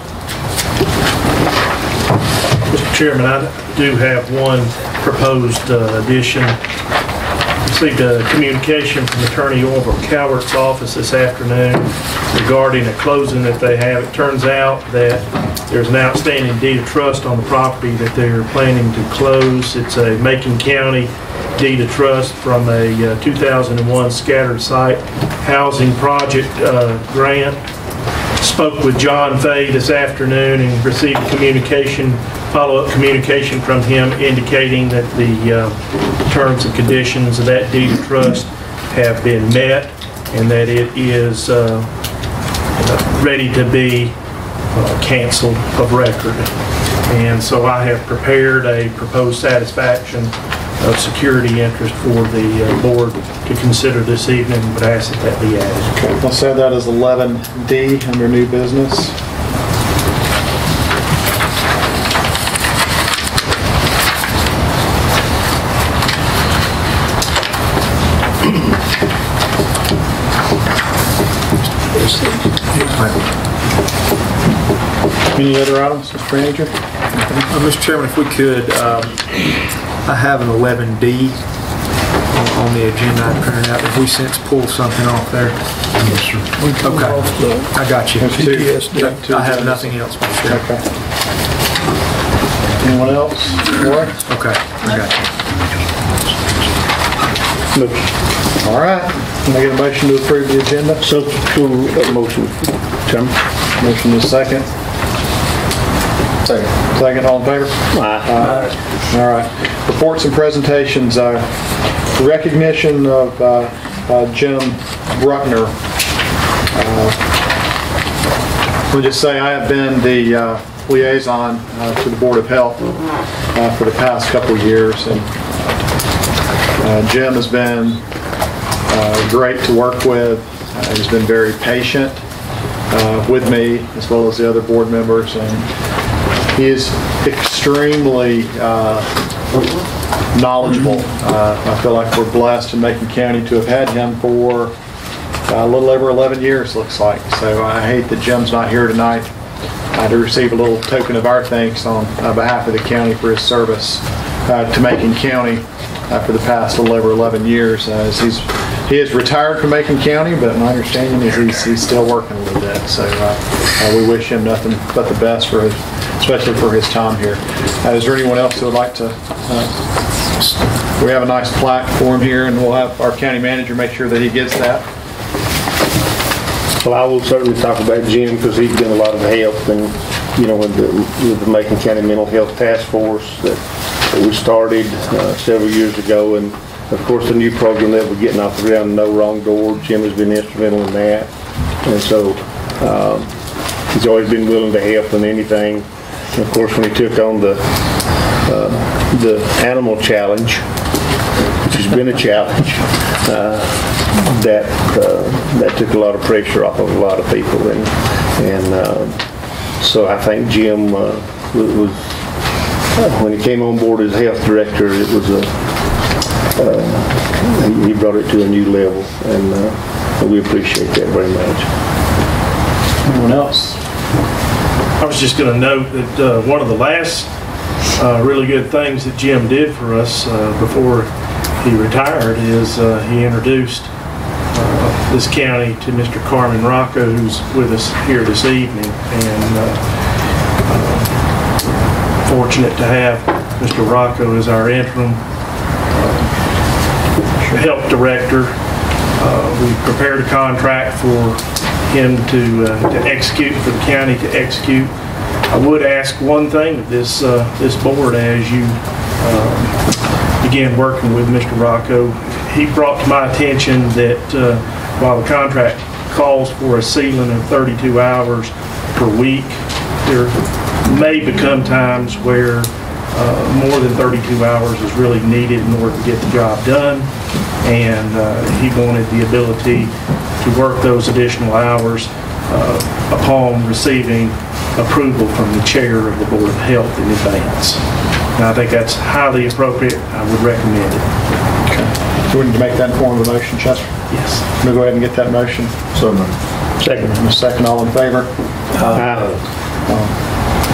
Mr. Chairman, I do have one proposed addition. Received a communication from Attorney Orville Cowart's office this afternoon regarding a closing that they have. It turns out that there's an outstanding deed of trust on the property that they're planning to close. It's a Macon County deed of trust from a 2001 scattered site housing project grant. Spoke with John Fay this afternoon and received follow-up communication from him indicating that the terms and conditions of that deed of trust have been met and that it is ready to be canceled of record. And so I have prepared a proposed satisfaction of security interest for the board to consider this evening, but I ask that that be added. Okay, let's add that as 11D under new business. Any other items, Mr. Manager? Mr. Chairman, if we could, I have an 11D on the agenda I printed out. If we since pull something off there. Yes, sir. We come Okay. off the I got you. PTSD. I have nothing else, Mr. Chairman. Okay. Anyone else? Warren? Okay, I got you. All right. Can I get a motion to approve the agenda? So, motion, Chairman. Motion is second. Second, all in favor? Aye. All right. Reports and presentations. Recognition of Jim Bruckner. Let me just say I have been the liaison to the Board of Health for the past couple of years, and Jim has been great to work with. He's been very patient with me as well as the other board members, and he is extremely knowledgeable. I feel like we're blessed in Macon County to have had him for a little over 11 years, looks like. So I hate that Jim's not here tonight to receive a little token of our thanks on behalf of the county for his service to Macon County for the past little over 11 years. He is retired from Macon County, but my understanding is he's still working a little bit. So we wish him nothing but the best for especially for his time here. Is there anyone else who would like to? We have a nice plaque for him here, and we'll have our county manager make sure that he gets that. Well, I will certainly talk about Jim because he's been a lot of help, and with the Macon County Mental Health Task Force that we started several years ago, and of course the new program that we're getting off the ground, No Wrong Door. Jim has been instrumental in that, and so he's always been willing to help in anything. And of course, when he took on the animal challenge, which has been a challenge. That took a lot of pressure off of a lot of people, and so I think Jim was when he came on board as health director, it was he brought it to a new level, and we appreciate that very much. Anyone else? I was just going to note that one of the last really good things that Jim did for us before he retired is he introduced this county to Mr. Carmen Rocco, who's with us here this evening, and fortunate to have Mr. Rocco as our interim health director. We prepared a contract for him to execute, for the county to execute. I would ask one thing of this board as you begin working with Mr. Rocco. He brought to my attention that while the contract calls for a ceiling of 32 hours per week, there may become times where more than 32 hours is really needed in order to get the job done, and he wanted the ability to work those additional hours upon receiving approval from the chair of the Board of Health in advance. And I think that's highly appropriate. I would recommend it. Okay. Do you want to make that in form of a motion, Chester? Yes. We'll go ahead and get that motion. So moved. Second. Second, all in favor?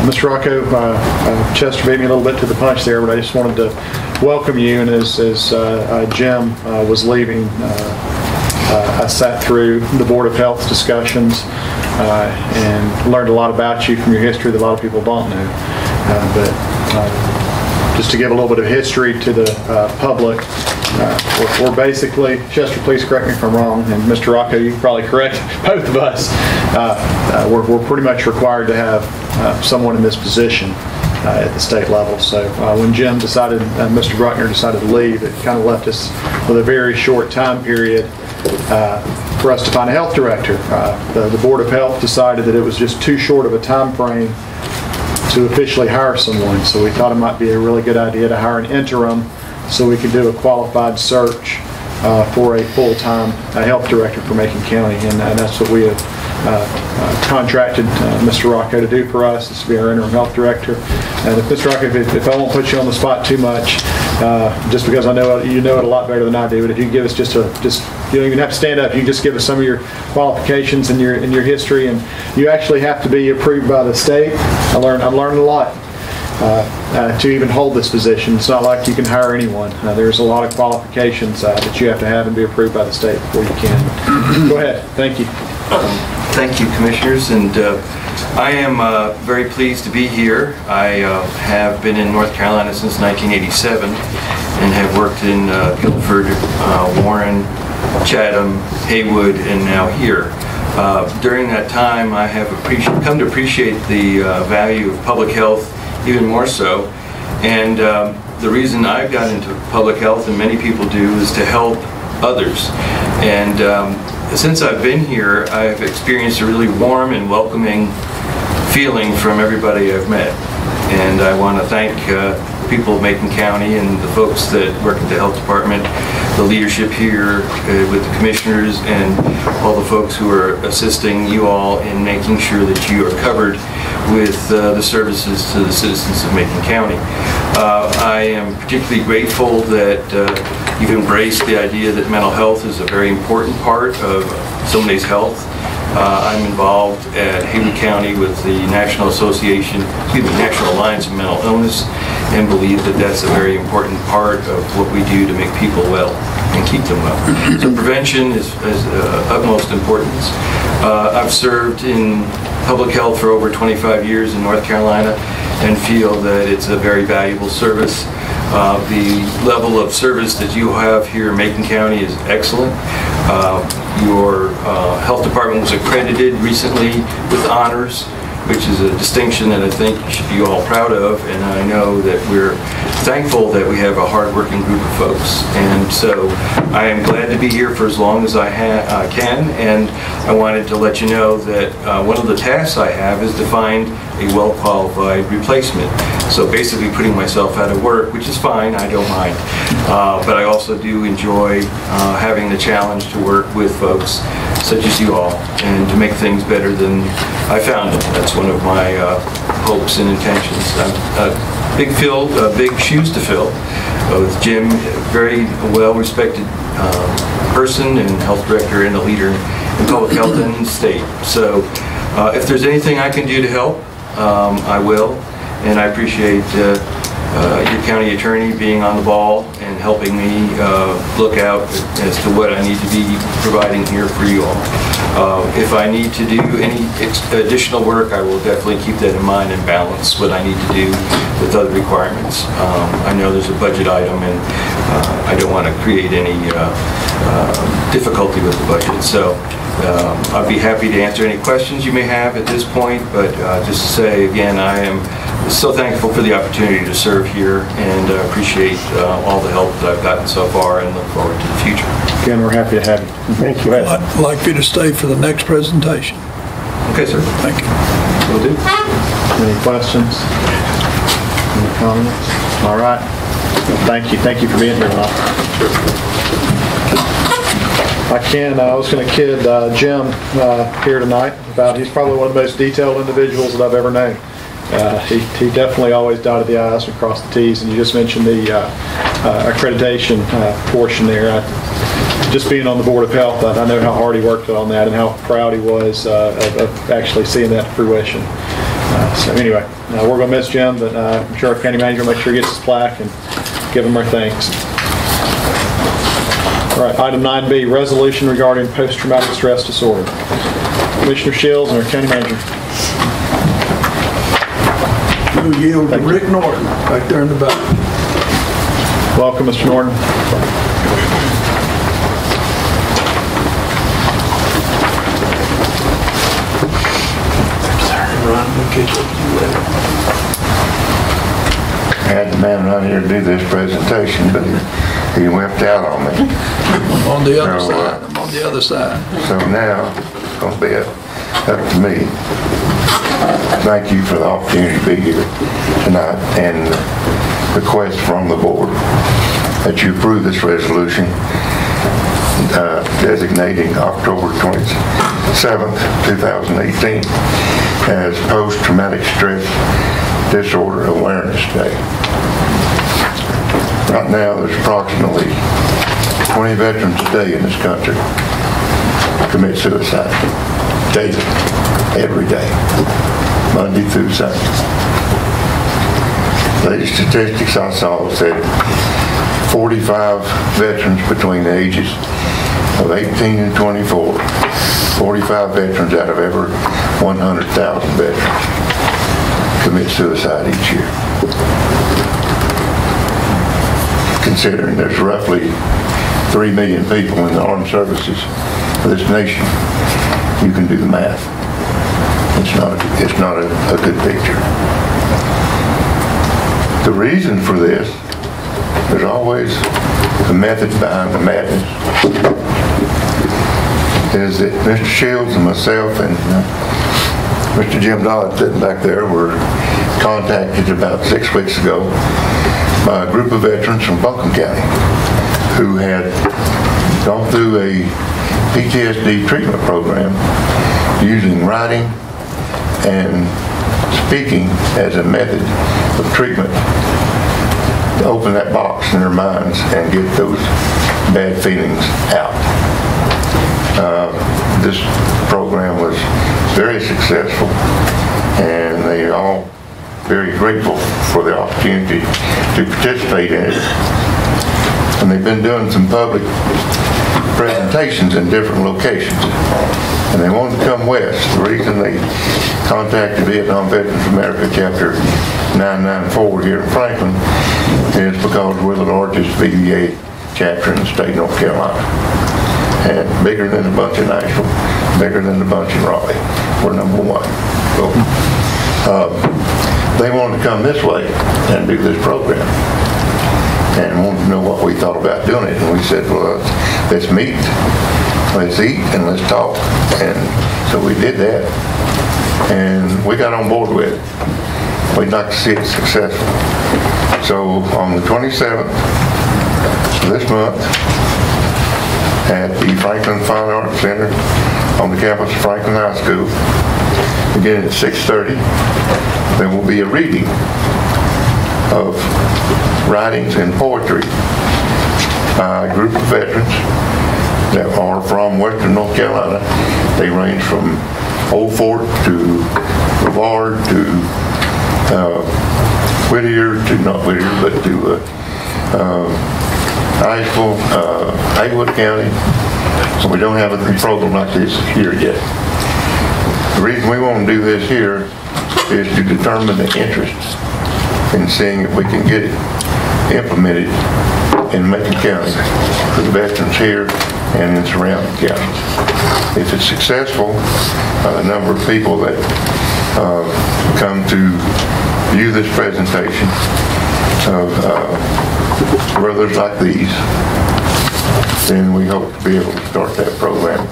Mr. Rocco, Chester beat me a little bit to the punch there, but I just wanted to welcome you. And as Jim was leaving, I sat through the Board of Health discussions and learned a lot about you from your history that a lot of people don't know. But just to give a little bit of history to the public, we're basically, Chester, please correct me if I'm wrong, and Mr. Rocco, you can probably correct both of us. We're pretty much required to have someone in this position at the state level. So when Jim decided, Mr. Bruckner decided to leave, it kind of left us with a very short time period for us to find a health director. The Board of Health decided that it was just too short of a time frame to officially hire someone, so we thought it might be a really good idea to hire an interim so we could do a qualified search for a full-time health director for Macon County, and that's what we have contracted Mr. Rocco to do for us, is to be our interim health director. And if Mr. Rocco, if I won't put you on the spot too much, just because I know you know it a lot better than I do, but if you can give us just you don't even have to stand up, you can just give us some of your qualifications and your history, and you actually have to be approved by the state. I'm learning a lot to even hold this position. It's not like you can hire anyone. There's a lot of qualifications that you have to have and be approved by the state before you can. Go ahead. Thank you. Thank you, Commissioners, and I am very pleased to be here. I have been in North Carolina since 1987 and have worked in Guilford, Warren, Chatham, Haywood, and now here. During that time, I have come to appreciate the value of public health even more so, and the reason I've got into public health, and many people do, is to help others. And since I've been here, I've experienced a really warm and welcoming feeling from everybody I've met. And I want to thank people of Macon County and the folks that work at the health department, the leadership here with the commissioners, and all the folks who are assisting you all in making sure that you are covered with the services to the citizens of Macon County. I am particularly grateful that you've embraced the idea that mental health is a very important part of somebody's health. I'm involved at Haywood County with the National Alliance of Mental Illness, and believe that that's a very important part of what we do to make people well and keep them well. So prevention is utmost importance. I've served in public health for over 25 years in North Carolina and feel that it's a very valuable service. The level of service that you have here in Macon County is excellent. Your health department was accredited recently with honors, which is a distinction that I think you should be all proud of, and I know that we're thankful that we have a hard-working group of folks. And so I am glad to be here for as long as I can, and I wanted to let you know that one of the tasks I have is to find a well-qualified replacement. So basically putting myself out of work, which is fine, I don't mind. But I also do enjoy having the challenge to work with folks such as you all and to make things better than I found it. That's one of my hopes and intentions. Big shoes to fill with Jim, very well-respected person and health director and a leader in public health in the state. So if there's anything I can do to help, I will. And I appreciate your county attorney being on the ball and helping me look out as to what I need to be providing here for you all. If I need to do any additional work, I will definitely keep that in mind and balance what I need to do with other requirements. I know there's a budget item and I don't want to create any difficulty with the budget. So I'd be happy to answer any questions you may have at this point, but just to say again, I am so thankful for the opportunity to serve here and appreciate all the help that I've gotten so far and look forward to the future. Again, we're happy to have you. Thank you. I'd like you to stay for the next presentation. Okay, sir. Thank you. Will do. Any questions? Any comments? All right. Thank you. Thank you for being here tonight. I was going to kid Jim here tonight about he's probably one of the most detailed individuals that I've ever known. He definitely always dotted the I's and crossed the T's, and you just mentioned the accreditation portion there. Just being on the Board of Health, I know how hard he worked on that and how proud he was of actually seeing that to fruition. So anyway, we're going to miss Jim, but I'm sure our county manager will make sure he gets his plaque and give him our thanks. All right, item 9B, resolution regarding post-traumatic stress disorder. Commissioner Shields and our county manager. We'll yield to Rick Norton, back there in the back. Welcome, Mr. Norton. I had the man around here to do this presentation, but he whipped out on me. I'm on the other side. I'm on the other side. So now it's going to be up to me. Thank you for the opportunity to be here tonight and request from the board that you approve this resolution designating October 27th, 2018 as Post-Traumatic Stress Disorder Awareness Day. Right now, there's approximately 20 veterans a day in this country commit suicide daily, every day, Monday through Sunday. The statistics I saw said 45 veterans between the ages of 18 and 24, 45 veterans out of every 100,000 veterans commit suicide each year. Considering there's roughly 3 million people in the armed services of this nation, you can do the math. It's not a good picture. The reason for this, there's always a method behind the madness, is that Mr. Shields and myself and Mr. Jim Dodd sitting back there were contacted about 6 weeks ago by a group of veterans from Macon County who had gone through a PTSD treatment program using writing and speaking as a method of treatment to open that box in their minds and get those bad feelings out. This program was very successful and they are all very grateful for the opportunity to participate in it. And they've been doing some public presentations in different locations. And they wanted to come west. The reason they contacted Vietnam Veterans of America Chapter 994 here in Franklin is because we're the largest VVA chapter in the state of North Carolina. And bigger than a bunch in Nashville, bigger than a bunch in Raleigh. We're number one. So, they wanted to come this way and do this program and wanted to know what we thought about doing it. And we said, well, let's meet, let's eat, and let's talk. And so we did that. And we got on board with it. we'd like to see it successful. So on the 27th of this month, at the Franklin Fine Arts Center on the campus of Franklin High School, beginning at 6:30, there will be a reading of writings and poetry by a group of veterans that are from Western North Carolina. They range from Old Fort to Brevard to Whittier, not Whittier, but to Iceville, Haywood County. So we don't have a program like this here yet. The reason we want to do this here is to determine the interest in seeing if we can get it implemented in Macon County for the veterans here and in surrounding counties. If it's successful, a number of people that come to view this presentation of brothers like these, then we hope to be able to start that program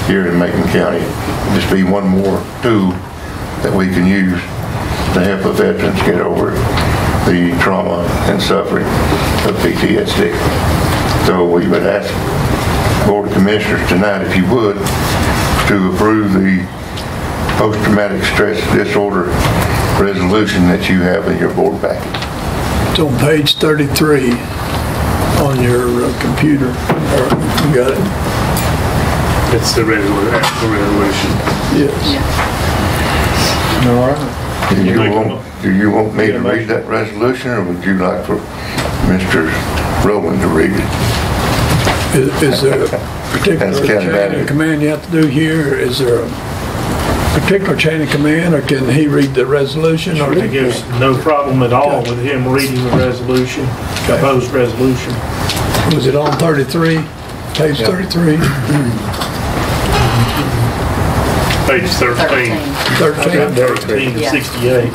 here in Macon County. Just be one more tool that we can use to help the veterans get over the trauma and suffering of PTSD. So we would ask the Board of Commissioners tonight, if you would, to approve the post-traumatic stress disorder resolution that you have in your board packet. It's on page 33 on your computer. You got it? It's the resolution. Yes. All right. Do you want me to read that resolution, or would you like for Mr. Rowland to read it? Is there a particular chain of command you have to do here? Is there a particular chain of command, or can he read the resolution? I think there's no problem at all with him reading the resolution, proposed resolution. Was it on 33? Page 33? Page 13. 13 to 68.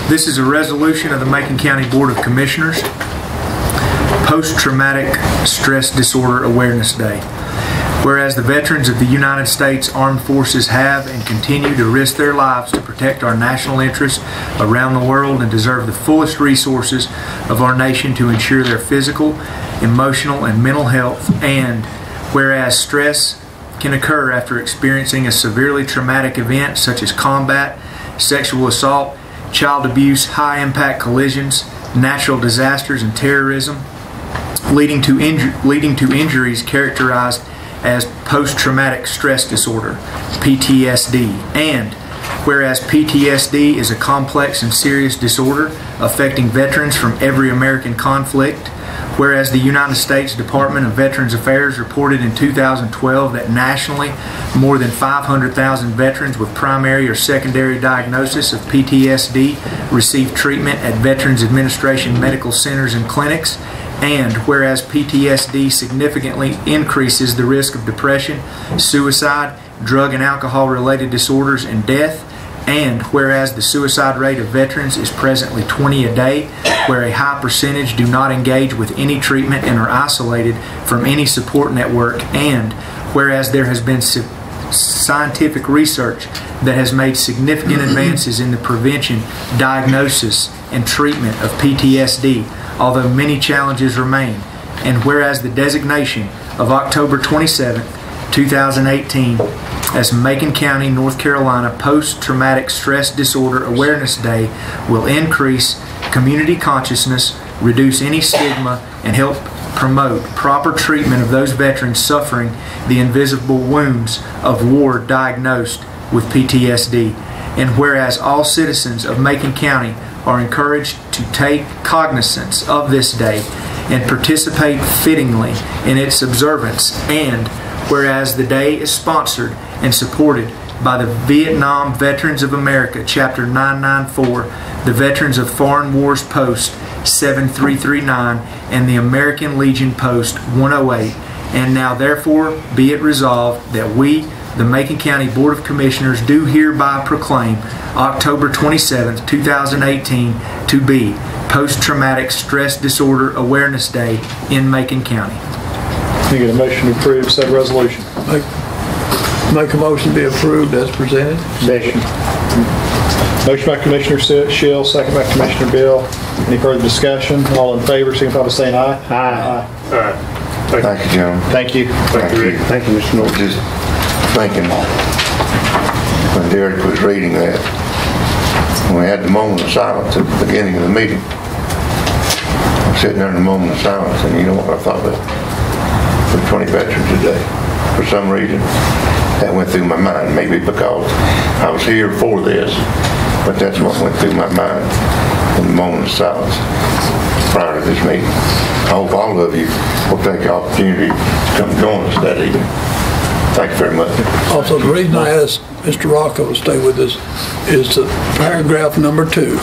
This is a resolution of the Macon County Board of Commissioners, Post-Traumatic Stress Disorder Awareness Day. Whereas the veterans of the United States Armed Forces have and continue to risk their lives to protect our national interests around the world and deserve the fullest resources of our nation to ensure their physical, emotional, and mental health, and whereas stress can occur after experiencing a severely traumatic event such as combat, sexual assault, child abuse, high-impact collisions, natural disasters, and terrorism, leading to injuries characterized as post-traumatic stress disorder, PTSD, and whereas PTSD is a complex and serious disorder affecting veterans from every American conflict, whereas the United States Department of Veterans Affairs reported in 2012 that nationally more than 500,000 veterans with primary or secondary diagnosis of PTSD receive treatment at Veterans Administration medical centers and clinics, and whereas PTSD significantly increases the risk of depression, suicide, drug and alcohol related disorders, and death, and whereas the suicide rate of veterans is presently 20 a day, where a high percentage do not engage with any treatment and are isolated from any support network, and whereas there has been scientific research that has made significant advances in the prevention, diagnosis, and treatment of PTSD, although many challenges remain, and whereas the designation of October 27, 2018 as Macon County, North Carolina Post-Traumatic Stress Disorder Awareness Day will increase community consciousness, reduce any stigma, and help promote proper treatment of those veterans suffering the invisible wounds of war diagnosed with PTSD. And whereas all citizens of Macon County are encouraged to take cognizance of this day and participate fittingly in its observance, and whereas the day is sponsored and supported by the Vietnam Veterans of America, Chapter 994, the Veterans of Foreign Wars Post 7339, and the American Legion Post 108. And now therefore be it resolved that we, the Macon County Board of Commissioners, do hereby proclaim October 27, 2018 to be Post-Traumatic Stress Disorder Awareness Day in Macon County. Can I get a motion to approve said resolution? Make a motion to be approved as presented. Motion. Motion by Commissioner Shill, second by Commissioner Bill. Any further discussion? All in favor, signify by saying aye. Aye. Thank you, gentlemen. Thank you. Thank you. Thank you, Mr. Norton. Just thinking, when Derek was reading that, when we had the moment of silence at the beginning of the meeting, I'm sitting there in the moment of silence, and you know what I thought of? For 20 veterans today. For some reason, that went through my mind. Maybe because I was here for this, but that's what went through my mind in the moment of silence prior to this meeting. I hope all of you will take the opportunity to come join us that evening. Thank you very much. Also, the reason I asked Mr. Rocco to stay with us is the paragraph number 2.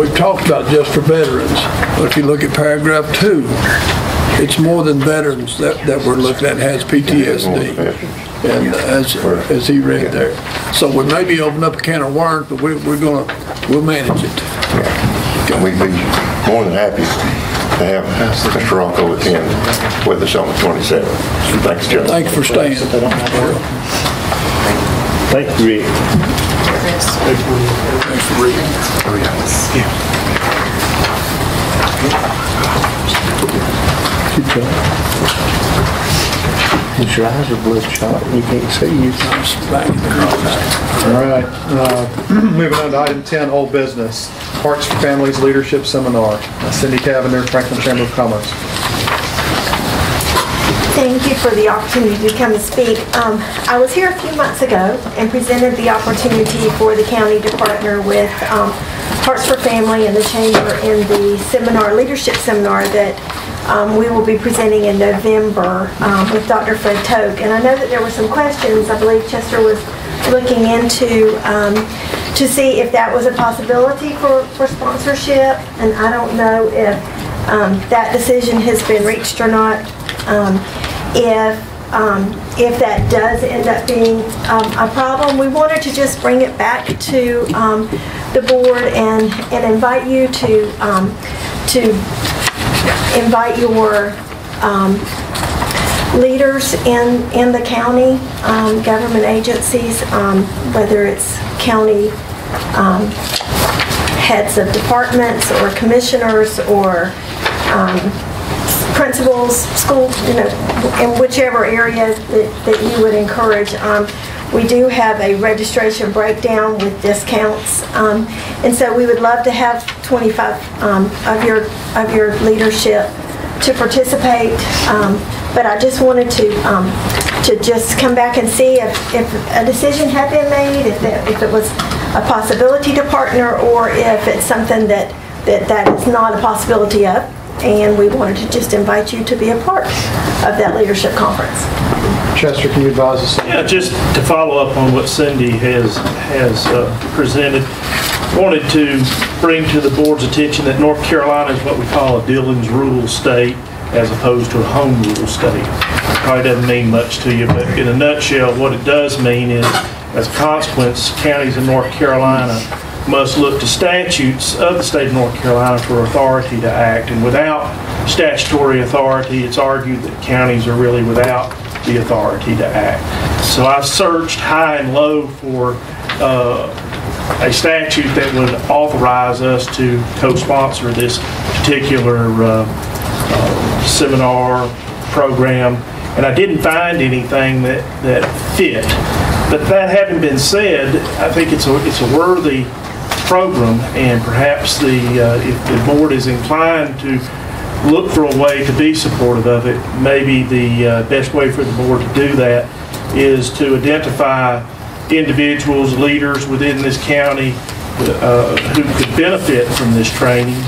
We've talked about just for veterans, but if you look at paragraph 2, it's more than veterans that we're looking at has PTSD, and as he read there. So we maybe open up a can of worms, but we'll manage it. Yeah. We'd be more than happy to have Mr. Rocco attend with us on the 27th. Thanks, Joe. Thank you for staying. Thank you, Rick. Thanks for reading. Oh, yeah. Good job. Your eyes are bloodshot. You can't see you. All right. Moving on to item 10, old business. Hearts for Families Leadership Seminar. Cindy Cavender, Franklin Chamber of Commerce. Thank you for the opportunity to come and speak. I was here a few months ago and presented the opportunity for the county to partner with Hearts for Family and the Chamber in the seminar, leadership seminar that we will be presenting in November with Dr. Fred Toke. And I know that there were some questions. I believe Chester was looking into to see if that was a possibility for sponsorship. And I don't know if that decision has been reached or not. If that does end up being a problem, we wanted to just bring it back to the board and invite you to invite your leaders in the county, government agencies, whether it's county heads of departments or commissioners or principals, school, in whichever area that you would encourage. We do have a registration breakdown with discounts, and so we would love to have 25 of your leadership to participate. But I just wanted to just come back and see if a decision had been made, if it was a possibility to partner, or if it's something that is not a possibility of. And we wanted to just invite you to be a part of that leadership conference. Chester, can you advise us? Yeah, just to follow up on what Cindy has presented, wanted to bring to the board's attention that North Carolina is what we call a Dillon's Rule state as opposed to a home rule state. Probably doesn't mean much to you, but in a nutshell, what it does mean is, as a consequence, counties in North Carolina must look to statutes of the state of North Carolina for authority to act. And without statutory authority, it's argued that counties are really without the authority to act. So I've searched high and low for a statute that would authorize us to co-sponsor this particular seminar program, and I didn't find anything that fit. But that having been said, I think it's a worthy program, and perhaps if the board is inclined to look for a way to be supportive of it, maybe the best way for the board to do that is to identify individuals, leaders within this county who could benefit from this training,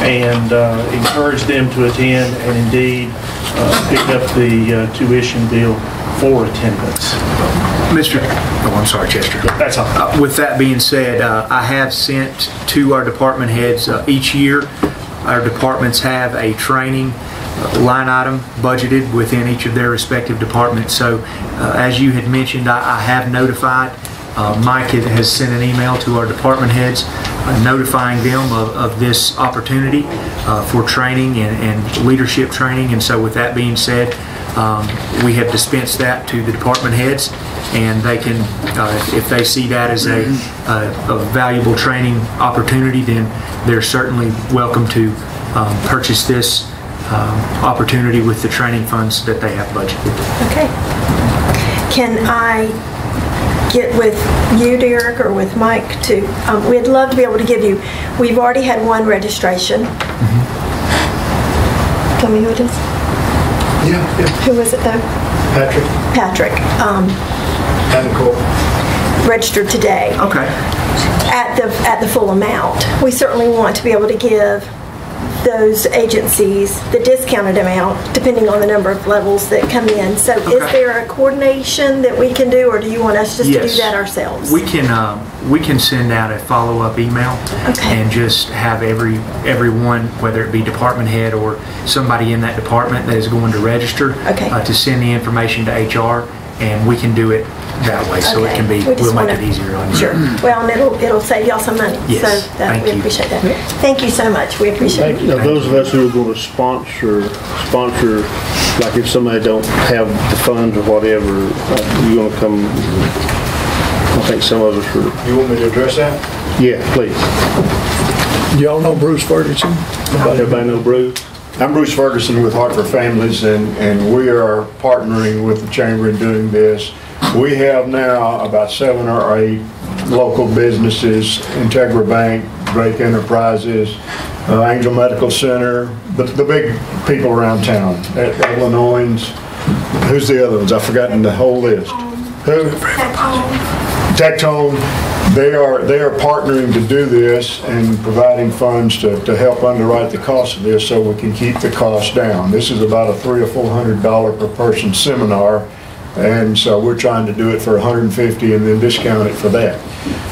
and encourage them to attend, and indeed pick up the tuition bill for attendance. I'm sorry, Chester. That's all. With that being said, I have sent to our department heads each year. Our departments have a training line item budgeted within each of their respective departments. So as you had mentioned, I have notified. Mike has sent an email to our department heads notifying them of this opportunity for training and leadership training. And so with that being said, we have dispensed that to the department heads, and they can, if they see that as a valuable training opportunity, then they're certainly welcome to purchase this opportunity with the training funds that they have budgeted. Okay. Can I get with you, Derek, or with Mike to, we'd love to be able to give you, we've already had one registration. Tell me who it is. Yeah. Who is it though? Patrick. Patrick. Registered today. Okay. At the full amount. We certainly want to be able to give those agencies the discounted amount depending on the number of levels that come in. So is there a coordination that we can do, or do you want us just to do that ourselves? We can send out a follow-up email and just have everyone, whether it be department head or somebody in that department that is going to register, to send the information to HR, and we can do it that way, so it can be, we'll make it easier on you. Sure. Well, and it'll save y'all some money. Yes. So we appreciate that. Thank you so much. We appreciate it. Now, those of us who are going to sponsor, like if somebody don't have the funds or whatever, you're going to come, I think some of us are. You want me to address that? Yeah, please. Y'all know Bruce Ferguson? Everybody know Bruce? I'm Bruce Ferguson with Heart for Families, and we are partnering with the Chamber in doing this. We have now about 7 or 8 local businesses, Integra Bank, Drake Enterprises, Angel Medical Center, the big people around town, Illinois. Who's the other ones? I've forgotten the whole list. Who? Tectone. They are partnering to do this and providing funds to help underwrite the cost of this so we can keep the cost down. This is about a $300 or $400 per person seminar, and so we're trying to do it for $150 and then discount it for that.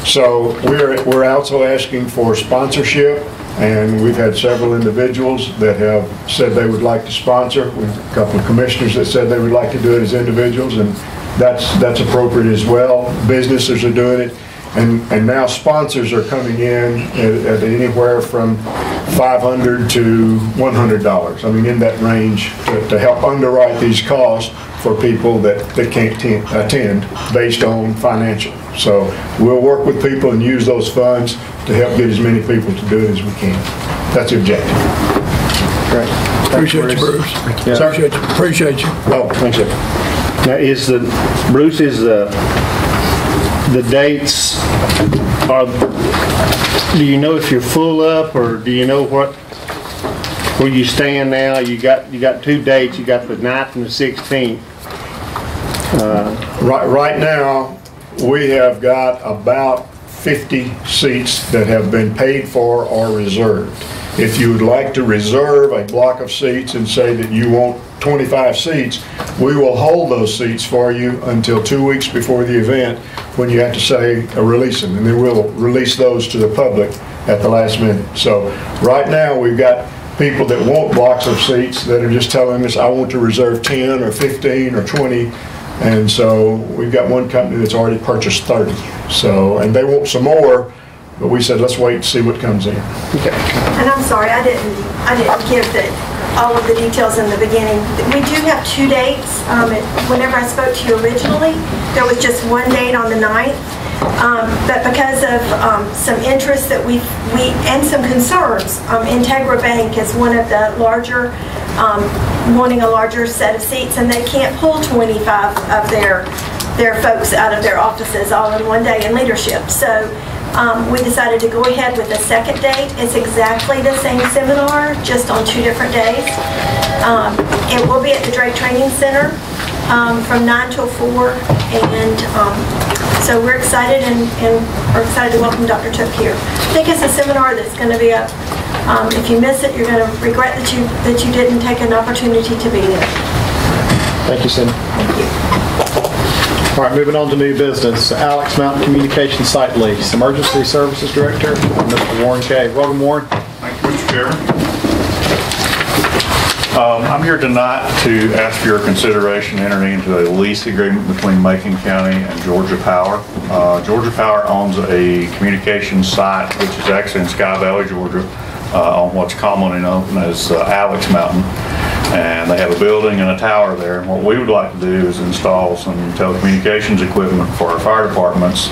So we're also asking for sponsorship, and we've had several individuals that have said they would like to sponsor. We have a couple of commissioners that said they would like to do it as individuals, and that's appropriate as well. Businesses are doing it. And now sponsors are coming in at anywhere from $500 to $100. I mean, in that range to help underwrite these costs for people that can't attend based on financial. So we'll work with people and use those funds to help get as many people to do it as we can. That's the objective. Great. Appreciate you, Bruce. Appreciate you. Oh, thanks, sir. Now, Bruce, the dates are, do you know if you're full up, or do you know where you stand now? You got 2 dates. You got the 9th and the 16th. Right now, we have got about 50 seats that have been paid for or reserved. If you would like to reserve a block of seats and say that you want 25 seats, we will hold those seats for you until 2 weeks before the event, when you have to say release them, and then we'll release those to the public at the last minute. So right now we've got people that want blocks of seats that are just telling us, I want to reserve 10 or 15 or 20, and so we've got one company that's already purchased 30. So, and they want some more, but we said let's wait and see what comes in. Okay. And I'm sorry, I didn't give all of the details in the beginning. We do have 2 dates. Whenever I spoke to you originally, there was just one date on the 9th. But because of some interest that we and some concerns, Integra Bank is one of the larger, wanting a larger set of seats, and they can't pull 25 of their folks out of their offices all in one day in leadership. So we decided to go ahead with the second date. It's exactly the same seminar, just on 2 different days. It will be at the Drake Training Center from 9 till 4, and so we're excited and are excited to welcome Dr. Took here. I think it's a seminar that's going to be if you miss it, you're going to regret that you didn't take an opportunity to be there. Thank you, Cindy. Thank you. All right, moving on to new business. Alex Mountain Communications Site Lease, Emergency Services Director, Mr. Warren Kay. Welcome, Warren. Thank you, Mr. Chairman. I'm here tonight to ask for your consideration entering into a lease agreement between Macon County and Georgia Power. Georgia Power owns a communications site, which is actually in Sky Valley, Georgia, on what's commonly known as Alex Mountain. And they have a building and a tower there. And what we would like to do is install some telecommunications equipment for our fire departments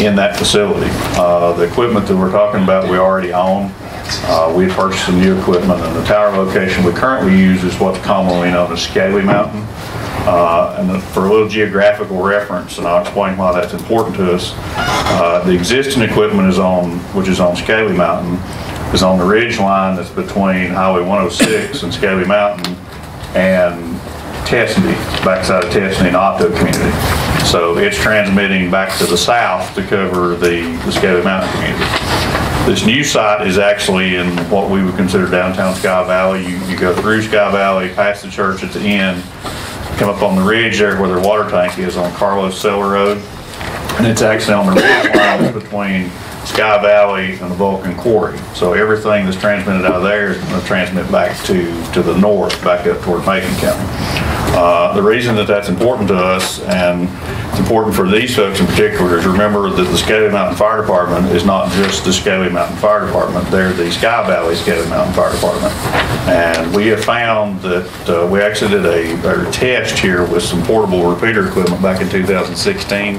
in that facility. The equipment that we're talking about, we already own. We had purchased some new equipment, and the tower location we currently use is what's commonly known as Scaly Mountain. And for a little geographical reference, and I'll explain why that's important to us, the existing equipment which is on Scaly Mountain, is on the ridge line that's between Highway 106 and Scaly Mountain and Testney, backside of Testney and Otto community. So it's transmitting back to the south to cover the Scaly Mountain community. This new site is actually in what we would consider downtown Sky Valley. You go through Sky Valley, past the church at the end, come up on the ridge there where their water tank is on Carlos Cellar Road. And it's actually on the ridge line between Sky Valley and the Vulcan Quarry. So everything that's transmitted out of there is going to transmit back to the north, back up toward Macon County. The reason that that's important to us, and it's important for these folks in particular, is remember that the Scaly Mountain Fire Department is not just the Scaly Mountain Fire Department, they're the Sky Valley Scaly Mountain Fire Department. And we have found that we actually did a test here with some portable repeater equipment back in 2016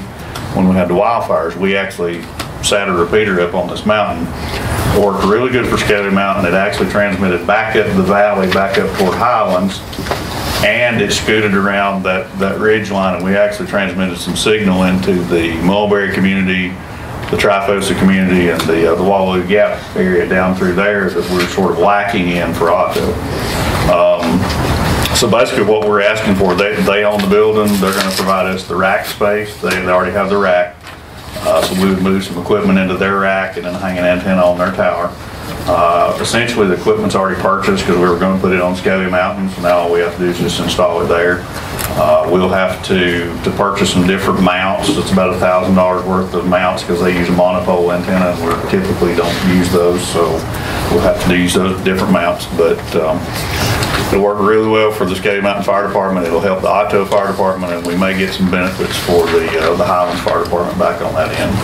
when we had the wildfires. We actually sat a repeater up on this mountain. Worked really good for Scaly Mountain. It actually transmitted back up the valley, back up toward Highlands, and it scooted around that ridge line, and we actually transmitted some signal into the Mulberry community, the Trifosa community, and the Wallow Gap area down through there that we're sort of lacking in for Otto. So basically what we're asking for, they own the building, they're going to provide us the rack space, they already have the rack. So we would move some equipment into their rack and then hang an antenna on their tower. Essentially, the equipment's already purchased because we were going to put it on Scaly Mountain, so now all we have to do is just install it there. We'll have to purchase some different mounts. It's about $1,000 worth of mounts because they use a monopole antenna, and we typically don't use those, so we'll have to use those different mounts. But it'll work really well for the Scaly Mountain Fire Department. It'll help the Otto Fire Department, and we may get some benefits for the Highlands Fire Department back on that end.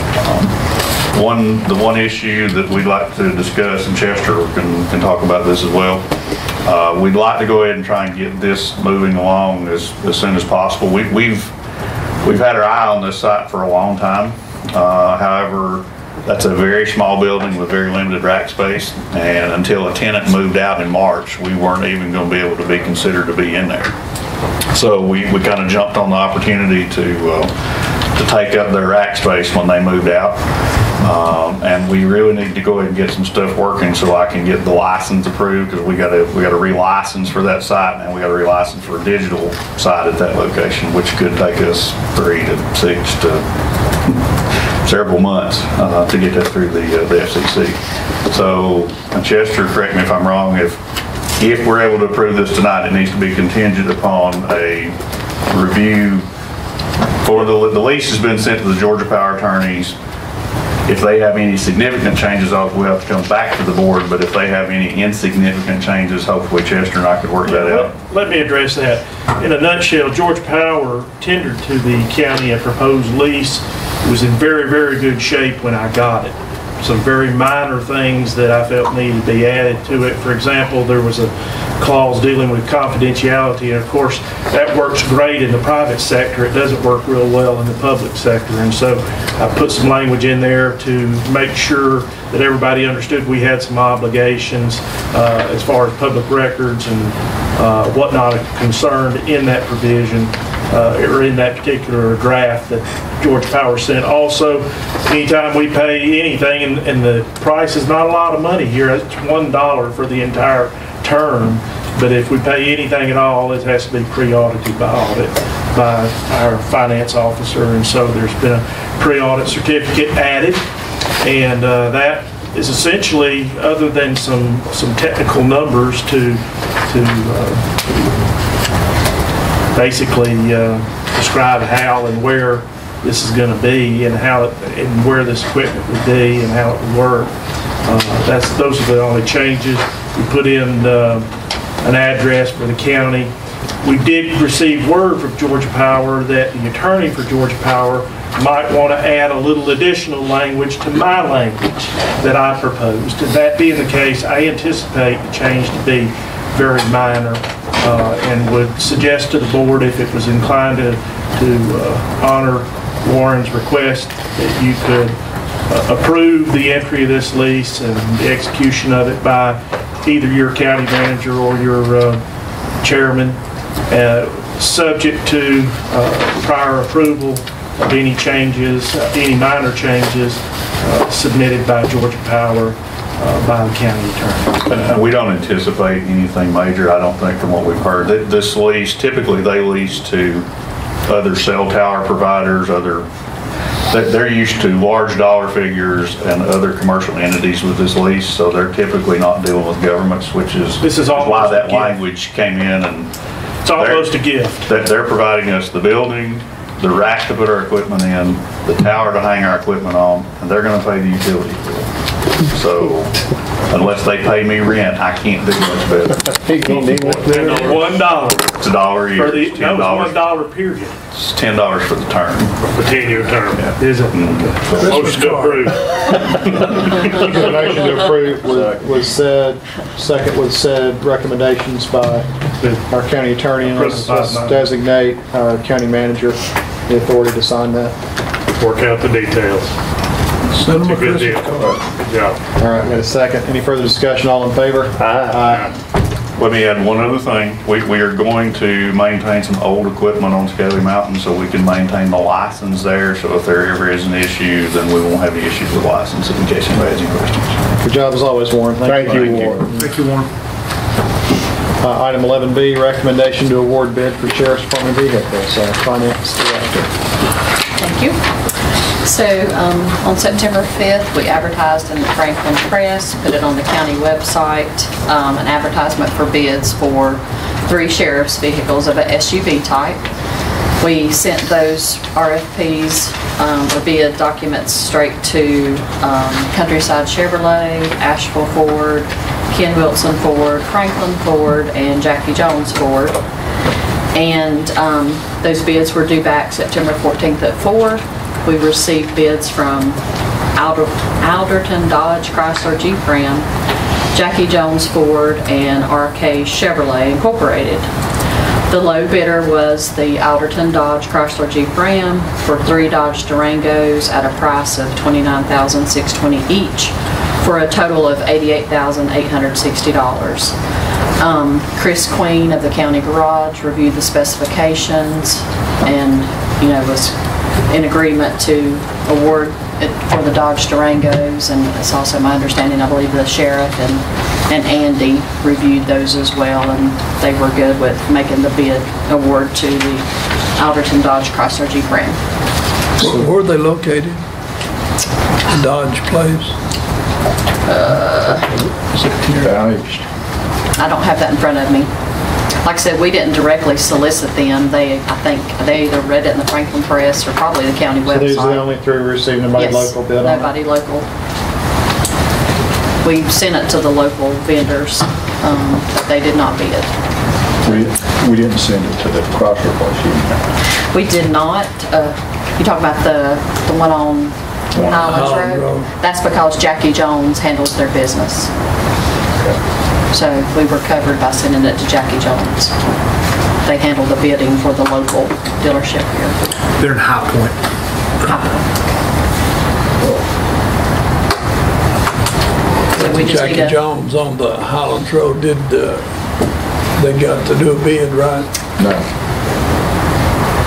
The one issue that we'd like to discuss, and Chester can talk about this as well, we'd like to go ahead and try and get this moving along as soon as possible. We've had our eye on this site for a long time. However, that's a very small building with very limited rack space, and until a tenant moved out in March, we weren't even going to be able to be considered to be in there. So we kind of jumped on the opportunity to take up their rack space when they moved out. And we really need to go ahead and get some stuff working so I can get the license approved, because we got to re-license for that site, and we got to re-license for a digital site at that location, which could take us 3 to 6 to several months to get that through the FCC. So, Chester, correct me if I'm wrong, if we're able to approve this tonight, it needs to be contingent upon a review for the lease has been sent to the Georgia Power attorneys. If they have any significant changes, we'll have to come back to the board, but if they have any insignificant changes, hopefully Chester and I could work that out. Let me address that. In a nutshell, Georgia Power tendered to the county a proposed lease. It was in very, very good shape when I got it. Some very minor things that I felt needed to be added to it. For example, there was a clause dealing with confidentiality, and of course that works great in the private sector. It doesn't work real well in the public sector, and so I put some language in there to make sure that everybody understood we had some obligations as far as public records and whatnot concerned in that provision. Or in that particular draft that Georgia Power sent. Also, anytime we pay anything, and the price is not a lot of money here, it's $1 for the entire term, but if we pay anything at all, it has to be pre-audited by our finance officer, and so there's been a pre-audit certificate added, and that is essentially, other than some technical numbers to basically describe how and where this is going to be, and and where this equipment would be and how it would work. Those are the only changes. We put in an address for the county. We did receive word from Georgia Power that the attorney for Georgia Power might want to add a little additional language to my language that I proposed. And that being the case, I anticipate the change to be very minor. and would suggest to the board, if it was inclined to honor Warren's request, that you could approve the entry of this lease and the execution of it by either your county manager or your chairman, subject to prior approval of any changes, any minor changes submitted by Georgia Power by the county attorney. We don't anticipate anything major, I don't think, from what we've heard. This lease, typically they lease to other cell tower providers, they're used to large dollar figures and other commercial entities with this lease, so they're typically not dealing with governments, which is why that language came in. And it's almost a gift. They're providing us the building, the rack to put our equipment in, the tower to hang our equipment on, and they're going to pay the utility bill. So unless they pay me rent, I can't do much better. $1. It's $1 a year. It's $1 period. It's $10 for the term. The 10-year term, is it? Motion to approve. Motion to approve was said, second was said, recommendations by our county attorney, and let's designate our county manager the authority to sign that. Work out the details. Send them a Good deal. Christmas card. Good job. All right, got a second. Any further discussion? All in favor? Aye. Let me add one other thing. We are going to maintain some old equipment on Scaly Mountain so we can maintain the license there. So if there ever is an issue, then we won't have any issues with licensing, in case anybody has any questions. Good job as always, Warren. Thank you, Warren. Thank you, Warren. Item 11B, recommendation to award bid for Sheriff's Department vehicles. Finance Director. Thank you. So on September 5th, we advertised in the Franklin Press, put it on the county website, an advertisement for bids for 3 sheriff's vehicles of a SUV type. We sent those RFPs or bid documents straight to Countryside Chevrolet, Asheville Ford, Ken Wilson Ford, Franklin Ford, and Jackie Jones Ford. And those bids were due back September 14th at 4. We received bids from Alderton Dodge Chrysler Jeep Ram, Jackie Jones Ford, and RK Chevrolet Incorporated. The low bidder was the Alderton Dodge Chrysler Jeep Ram for 3 Dodge Durangos at a price of $29,620 each, for a total of $88,860. Chris Queen of the County Garage reviewed the specifications and, was in agreement to award it for the Dodge Durangos, and it's also my understanding, I believe the sheriff and Andy reviewed those as well, and they were good with making the bid award to the Alderton Dodge Chrysler Jeep Ram. Where are they located? The Dodge place? I don't have that in front of me. Like I said, we didn't directly solicit them. I think they either read it in the Franklin Press or probably the county website. So these are the only 3 we received. Nobody local bid on it? Nobody local. We sent it to the local vendors, but they did not bid. We didn't send it to the Chrysler place either. We did not. You talking about the one on Highlands Road? That's because Jackie Jones handles their business. So we were covered by sending it to Jackie Jones. They handle the bidding for the local dealership here. They're in High Point. So we just Jackie Jones on the Highlands Road, they got to do a bid, right? No.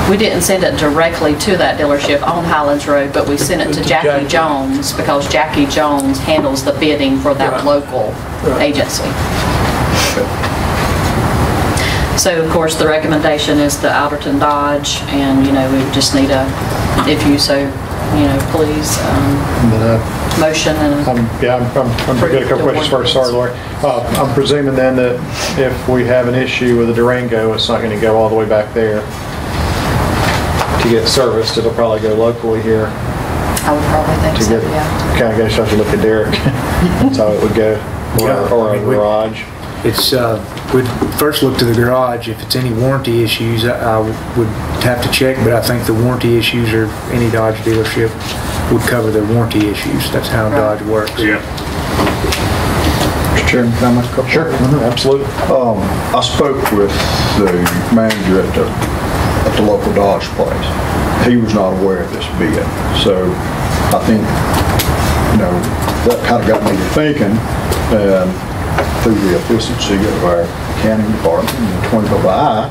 We didn't send it directly to that dealership on Highlands Road, but we sent it to Jackie Jones because Jackie Jones handles the bidding for that local agency. So, of course, the recommendation is the Alderton Dodge, and, we just need if you so, please, motion and... I'm got a couple questions first. Sorry, Lori. I'm presuming then that if we have an issue with a Durango, it's not going to go all the way back there to get serviced. It'll probably go locally here. I would probably think so, yeah. Kind of guess I have to look at Derek. That's how it would go. Or a garage. We'd first look to the garage. If it's any warranty issues, I would have to check, but I think the warranty issues or any Dodge dealership would cover their warranty issues. That's how Dodge works. Yeah. Mr. Chairman, can I make a couple? Sure, absolutely. I spoke with the manager at the local Dodge place. He was not aware of this bid, so I think, that kind of got me to thinking, and through the efficiency of our county department and the twinkle of an eye,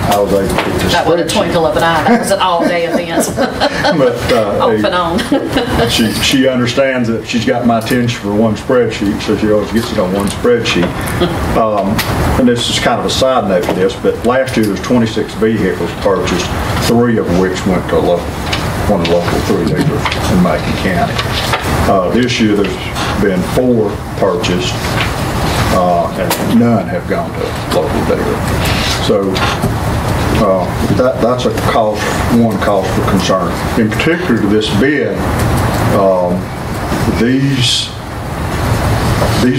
I was able to get this That wasn't a twinkle of an eye, that was an all-day event. But Off and on. she understands that she's got my attention for one spreadsheet, so she always gets it on one spreadsheet. And this is kind of a side note to this, but last year there was 26 vehicles purchased, 3 of which went to one of the local 3 dealers in Macon County. This year there's been 4 purchased, and none have gone to local dealer. So that's one cause for concern. In particular to this bid, these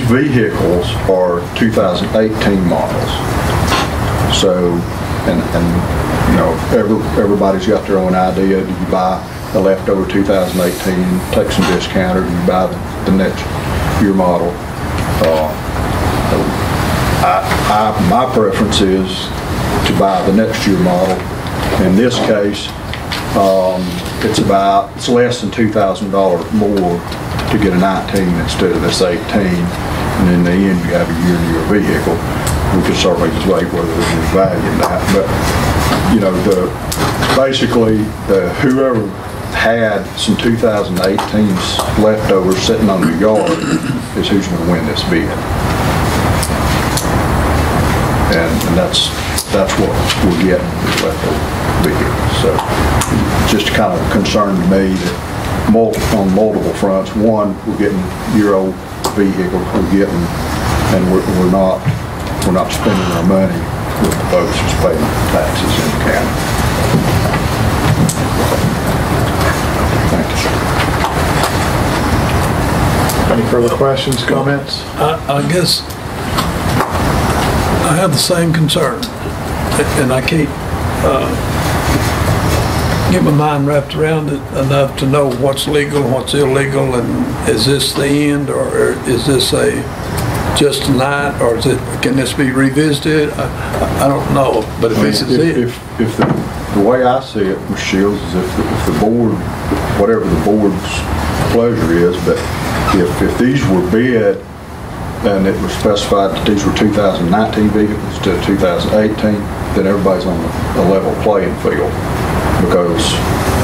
vehicles are 2018 models. So, everybody's got their own idea. Do you buy the leftover 2018, take some discount, or do you buy the next year model? My preference is to buy the next year model. In this case, it's less than $2,000 more to get a 19 instead of this 18, and in the end you have a year-to-year vehicle. We could certainly debate whether there's any value in that, but whoever had some 2018s leftovers sitting on the yard is who's going to win this bid. And that's what we're getting with leftover vehicles. So just kind of concerned to me that on multiple fronts. One, we're getting year-old vehicles, and we're not spending our money with the folks who's paying taxes in the county. Thank you. Any further questions, comments? I guess I have the same concern, and I can't get my mind wrapped around it enough to know what's legal, what's illegal, and is this the end, or is this just tonight, or can this be revisited? I don't know, but if this is it. If the way I see it, Ms. Shields, is if the board, whatever the board's pleasure is, but if these were bid and it was specified that these were 2019 vehicles instead of 2018, then everybody's on a level playing field. Because,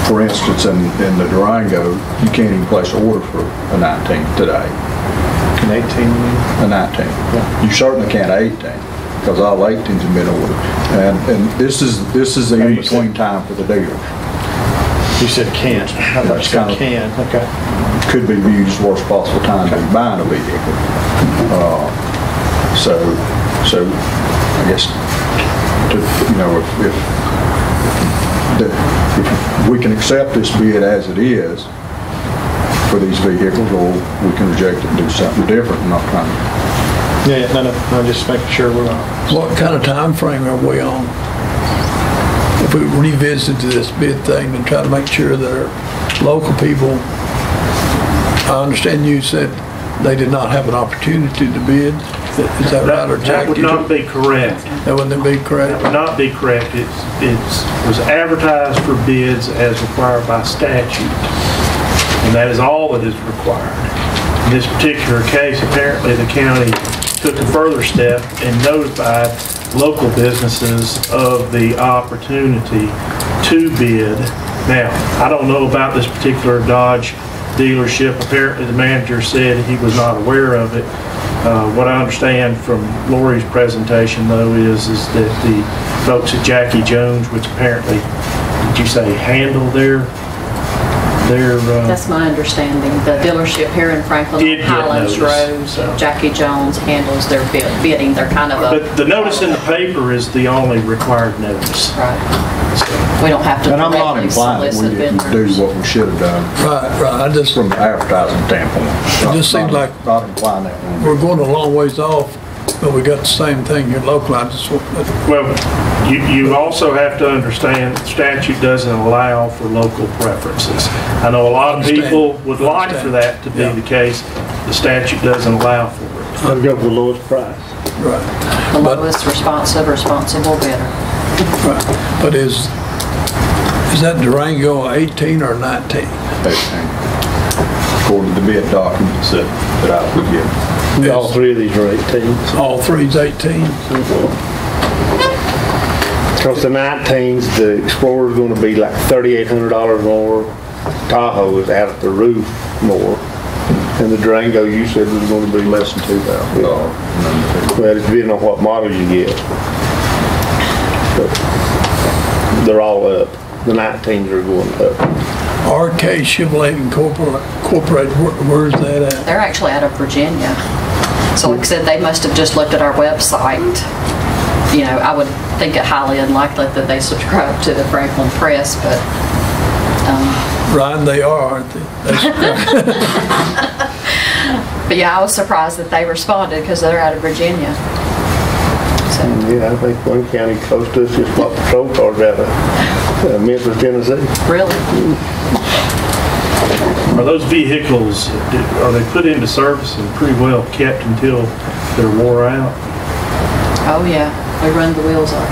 for instance, in the Durango, you can't even place an order for a 19 today. An 18? A 19. Yeah. You certainly can't 18, because all 18s have been ordered. And this is the in-between time for the dealer. You said can't. I thought you said can. Okay. Could be viewed as the worst possible time to be buying a vehicle. So I guess, if we can accept this bid as it is for these vehicles, or we can reject it and do something different. I'm not trying to. Yeah, no, I'm just making sure we're on. What kind of time frame are we on? If we revisit this bid thing and try to make sure that our local people, I understand you said they did not have an opportunity to bid. Is that right, or Jack? That would not be correct. That wouldn't be correct? That would not be correct. It was advertised for bids as required by statute, and that is all that is required. In this particular case, apparently the county took a further step and notified local businesses of the opportunity to bid. Now, I don't know about this particular Dodge dealership. Apparently the manager said he was not aware of it. What I understand from Lori's presentation, though, is that the folks at Jackie Jones, which apparently, did you say handle their That's my understanding. The dealership here in Franklin, Highlands Road, Jackie Jones handles their bidding. They're kind of a... But the notice in the paper is the only required notice. Right. We don't have to and I'm not directly implying that we solicit didn't vendors. do what we should have done. Right. I just, from an advertising standpoint. It just seems like not implying that we're going a long ways off, but we got the same thing here locally. Well, you also have to understand the statute doesn't allow for local preferences. I know a lot of people would like for that to be the case. The statute doesn't allow for it. I'd go for the lowest price. Right. The lowest responsible bidder. Right. But is that Durango 18 or 19? 18. According to the bid documents that I would get. All three of these are 18s. All three's 18? Because the 19s, the Explorer's going to be like $3,800 more. Tahoe is out at the roof more. And the Durango, you said, was going to be less than $2,000. Well, it's depending on what model you get. But they're all up. The 19s are going up. RK Chevrolet Incorporated, where's that at? They're actually out of Virginia. So like I said, they must have just looked at our website. You know, I would think it highly unlikely that they subscribe to the Franklin Press, but... Ryan, they are, aren't they? But yeah, I was surprised that they responded because they're out of Virginia. So. Yeah, I think one county close to us just bought patrol cars out of Memphis, Tennessee. Really? Are those vehicles, are they put into service and pretty well kept until they're wore out? Oh yeah, we run the wheels off.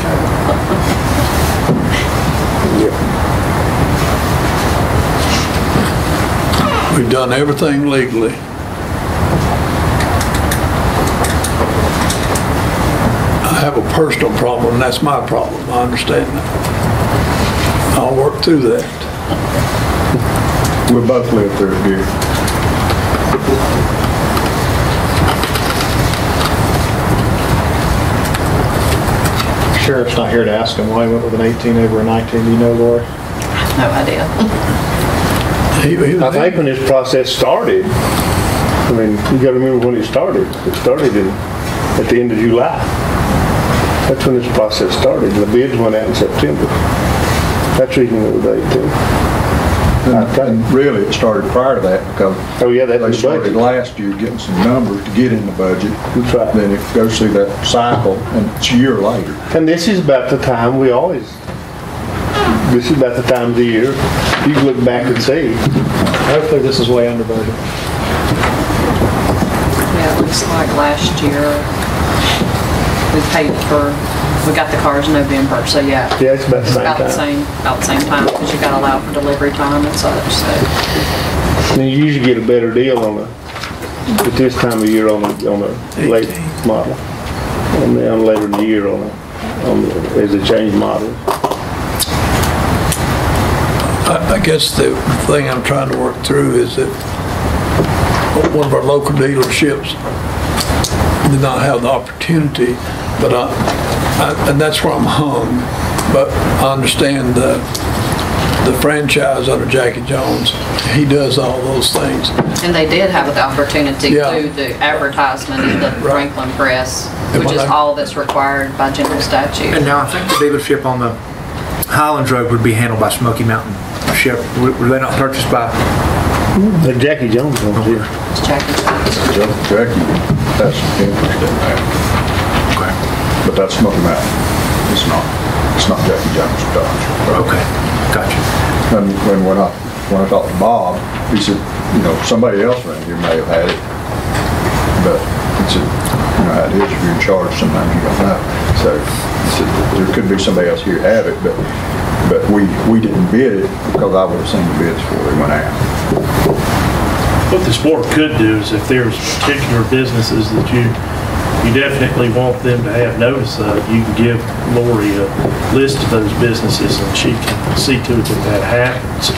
We've done everything legally. I have a personal problem, and that's my problem. I understand that. I'll work through that. We both live through it here. Sheriff's not here to ask him why he went with an 18 over a 19. Do you know, Lori? No idea. I think when this process started, I mean, you got to remember when it started. It started at the end of July. That's when this process started. The bids went out in September. That's reason it was 18. And really, it started prior to that because they started last year getting some numbers to get in the budget. That's right. Then it goes through that cycle, and it's a year later. And this is about the time this is about the time of the year you can look back and see. Hopefully this is way under budget. Yeah, it looks like last year we got the cars in November, so yeah. Yeah, it's about the same time. About the same time, because you got to allow for delivery time and such, so. And you usually get a better deal at this time of year on a late model. Later in the year as they change models. I guess the thing I'm trying to work through is that one of our local dealerships did not have the opportunity, but and that's where I'm hung. But I understand the franchise under Jackie Jones. He does all those things. And they did have the opportunity through the advertisement in the Franklin Press, which is all that's required by general statute. And now I think the dealership on the Highlands Road would be handled by Smoky Mountain Chevy. Were they not purchased by? The Jackie Jones ones here. It's Jackie Jones. Jackie has some interest in that. Okay. But that's Smoky Mountain. It's not Jackie Jones Dodge. Okay, gotcha. And when I talked to Bob, he said, somebody else around here may have had it, but he said, how it is if you're in charge, sometimes you don't know. So he said there could be somebody else here have it, but we didn't bid it because I would have seen the bids before they went out. What this board could do is if there's particular businesses that you definitely want them to have notice of, you can give Lori a list of those businesses and she can see to it that happens.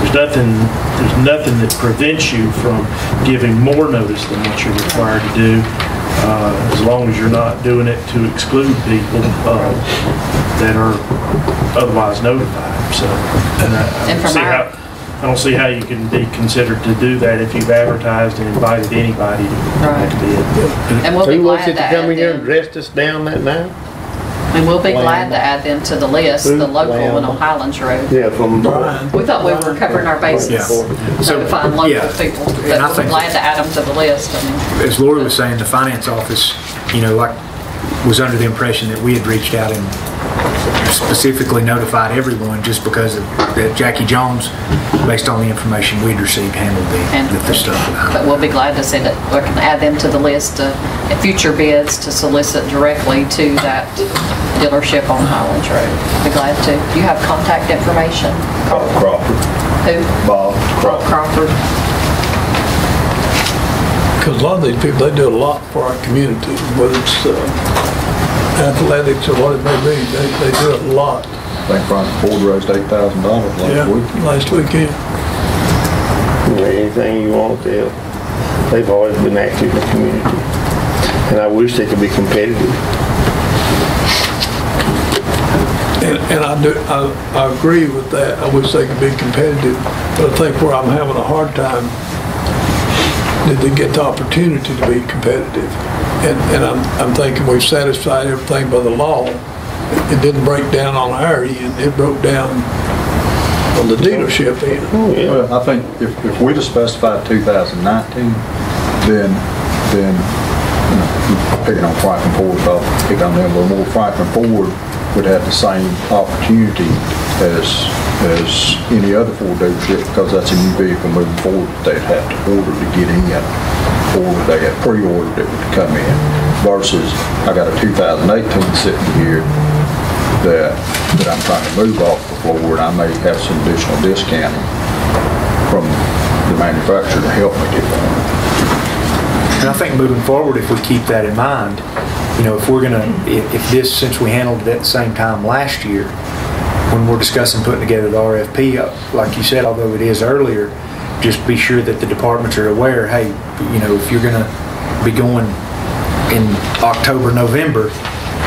There's nothing that prevents you from giving more notice than what you're required to do, as long as you're not doing it to exclude people that are otherwise notified. So, I don't see how you can be considered to do that if you've advertised and invited anybody to bid. And we'll be glad to come in here and dressed us down that night? And we'll be glad to add them to the list, the local one on Highlands Road. Yeah, from We thought we were covering our bases, notifying local people, but we're glad to add them to the list. As Lori was saying, the finance office, was under the impression that we had reached out and specifically notified everyone just because of that Jackie Jones, based on the information we'd received, handled the stuff. But we'll be glad to see that we can add them to the list in future bids to solicit directly to that dealership on Highlands Road. Be glad to. Do you have contact information? Bob Crawford. Who? Bob Crawford. Because a lot of these people, they do a lot for our community, whether it's athletics or what it may be, they do a lot. I think Franklin Ford raised $8,000 last weekend. Anything you want to help. They've always been active in the community. And I wish they could be competitive. And I agree with that. I wish they could be competitive. But I think where I'm having a hard time, did they get the opportunity to be competitive? And I'm thinking we've satisfied everything by the law. It didn't break down on our end. It broke down on the dealership end. Well, I think if we'd have specified 2019, then picking on Franklin Ford, I'll pick on them a little more. Franklin Ford would have the same opportunity as any other Ford dealership, because that's a new vehicle moving forward. They'd have to order to get in, or they got pre-ordered it to come in. Versus, I got a 2018 sitting here that I'm trying to move off the floor, and I may have some additional discounting from the manufacturer to help me get that. And I think moving forward, if we keep that in mind, you know, if we're gonna, if this, since we handled it at the same time last year, when we're discussing putting together the RFP, like you said, although it is earlier, just be sure that the departments are aware, hey, you know, if you're gonna be going in October, November,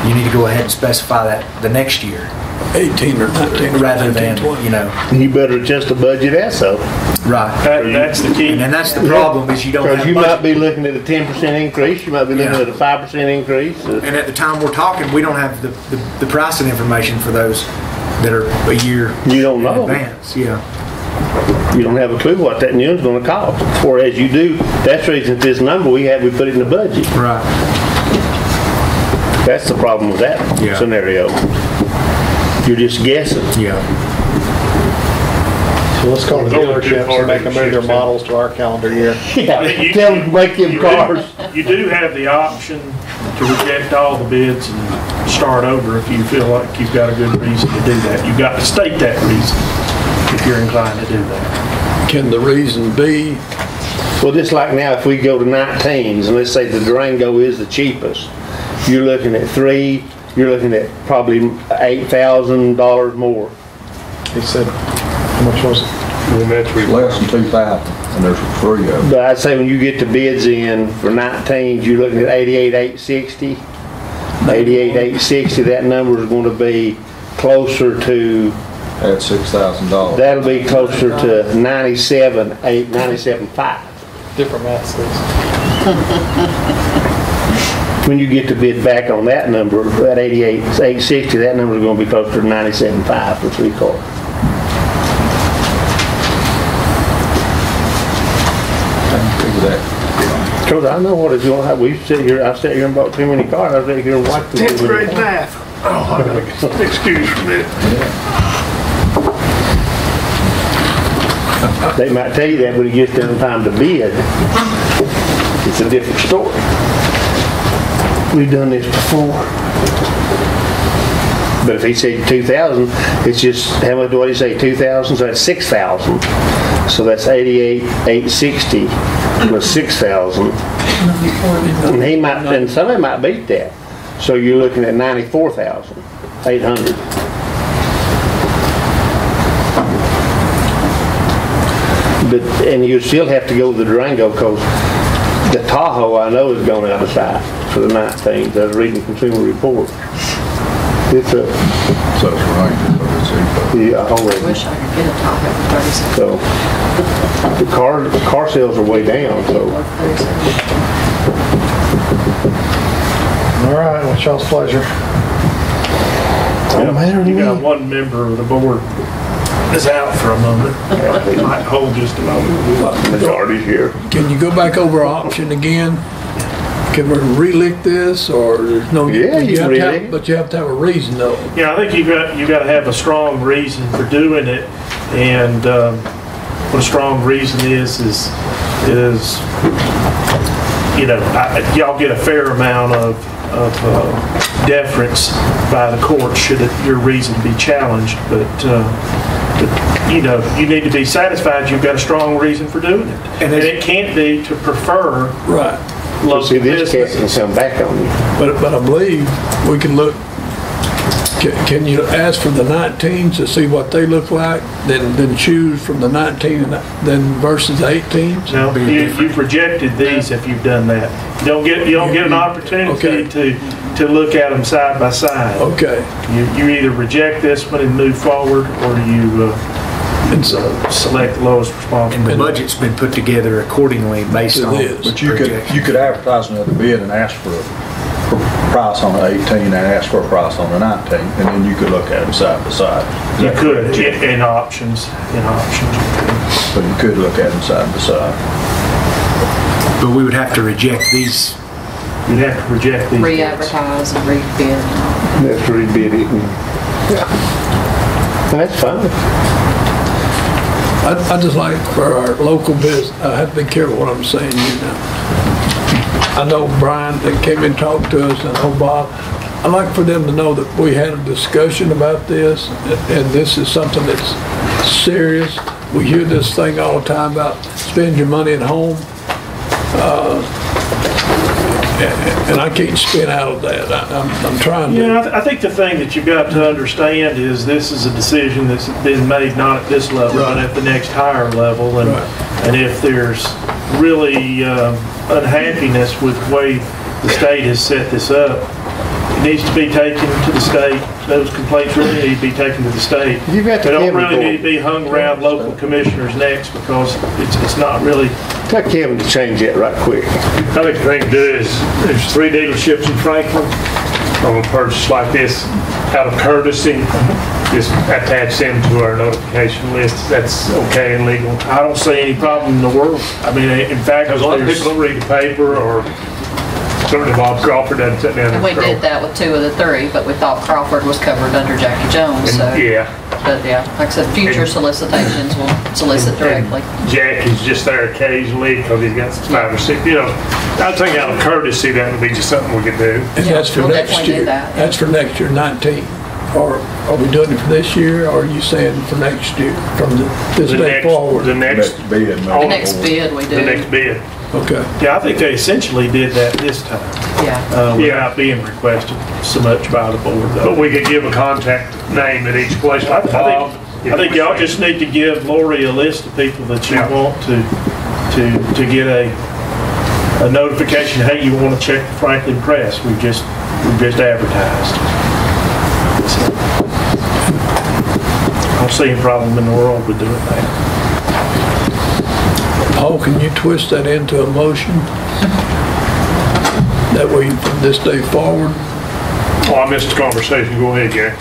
you need to go ahead and specify that the next year. 18 or 19. Rather than, you know. You better adjust the budget also. Right. That's the key. And that's the problem, is you don't have Because you might be looking at a 10% increase, you might be looking at a 5% increase. And at the time we're talking, we don't have the pricing information for those that are a year you don't know. in advance. Yeah. You don't have a clue what that new one's going to cost. Whereas you do, that's the reason this number we put it in the budget. Right. That's the problem with that scenario. You're just guessing. Yeah. So let's call the dealerships and make them move their models to our calendar year. Yeah, tell them to make them cars. You do have the option to reject all the bids and start over if you feel like you've got a good reason to do that. You've got to state that reason if you're inclined to do that. Can the reason be? Well, just like now, if we go to 19s, and let's say the Durango is the cheapest, you're looking at you're looking at probably $8,000 more. He said, how much was it? Less than 2,000, and there's 3 of them. But I'd say when you get the bids in for 19s, you're looking at $88,860. $88,860, that number is going to be closer to. At $6,000. That'll be closer to $97,500. Different math skills. When you get the bid back on that number, that $88,860, that number is going to be closer to $97,500 for 3 cars. Because I know what it's going to have. I sat here and bought too many cars. I sat here and watched them. 10th grade math. Oh, I got an excuse for that. They might tell you that when it gets down time to bid. It's a different story. We've done this before. But if he said 2,000, it's just, how much, what did he say, 2,000? So that's 6,000. So that's 88,860 plus 6,000. And somebody might beat that. So you're looking at 94,800. And you still have to go with the Durango, because the Tahoe I know is going out of sight for the 19th. I was reading Consumer Report. It's a. So it's right. Yeah, I wish I could get a Tahoe for 37. So the car sales are way down. So. All right, what's y'all's pleasure? You got one member of the board is out for a moment. He might hold just a moment. Majority's here. Can you go back over option again? can we relick this, or there's no? Yeah, you can relick it. But you have to have a reason, though. Yeah, I think you got to have a strong reason for doing it, and what a strong reason is y'all get a fair amount of deference by the court should your reason be challenged, but you need to be satisfied you've got a strong reason for doing it, and it can't be to prefer right. Local this can come back on you. But I believe we can look. Can you ask for the 19s to see what they look like, then choose from the 19 and then versus 18s? No, you've rejected these if you've done that. You don't get an opportunity to look at them side by side. Okay. You either reject this one and move forward, or you select the lowest responsible. And the budget's been put together accordingly based on. But you could advertise another bid and ask for a price on the 18 and ask for a price on the 19, and then you could look at them side by side. You could, in options. But you could look at them side by side. But we would have to reject these. You'd have to reject these. Re-advertise and rebid. You have to rebid it. And that's fine. I just like for our local business, I have to be careful what I'm saying, I know Brian that came and talked to us, and I know Bob. I'd like for them to know that we had a discussion about this, and this is something that's serious. We hear this thing all the time about spend your money at home, and I can't spin out of that. I'm trying to. Yeah, I think the thing that you've got to understand is this is a decision that's been made not at this level, but at the next higher level, and if there's really unhappiness with the way the state has set this up, it needs to be taken to the state. Those complaints really need to be taken to the state. They don't really need to be hung around local commissioners' necks, because it's not really. Tell Kevin to change that right quick. I think the thing to do is, there's 3 dealerships in Franklin on a purchase like this, out of courtesy, just attach them to our notification list. That's okay and legal. I don't see any problem in the world. I mean, in fact, because a lot of people don't read the paper, or certainly Bob Crawford doesn't sit down and We did that with 2 of the 3, but we thought Crawford was covered under Jackie Jones, so. Yeah. But yeah, like I said, future solicitations will solicit directly. Jackie's just there occasionally because he's got some 5 or 6, I think out of courtessy, that would be just something we could do. And that's for next year. That's for next year, 19. Or are we doing it for this year, or are you saying for next year, from this day forward? The next bid. The next bid we do. The next bid. Okay. Yeah, I think they essentially did that this time. Yeah. Without being requested so much by the board, though. But we could give a contact name at each place. I think y'all just need to give Lori a list of people that you want to get a notification. Hey, you want to check the Franklin Press? We've just advertised. So, I don't see any problem in the world with doing that. Paul, can you twist that into a motion? That way, from this day forward? Oh, I missed the conversation. Go ahead, Gary.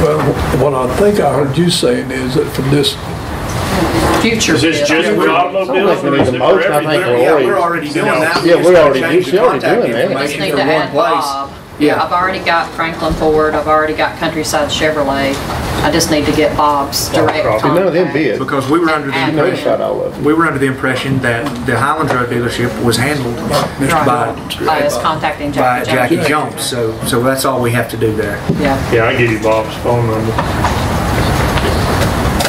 Well, what I think I heard you saying is that from this future. Is this just for automobiles, or is it for everything? Yeah, we're already doing that. Yeah, we're already doing that. We just need to add Bob. Yeah, I've already got Franklin Ford, I've already got Countryside Chevrolet. I just need to get Bob's direct contact. None of them bid. Because we were under the impression that the Highlands Road dealership was handled by us contacting Jackie Jones. So that's all we have to do there. Yeah. Yeah, I give you Bob's phone number.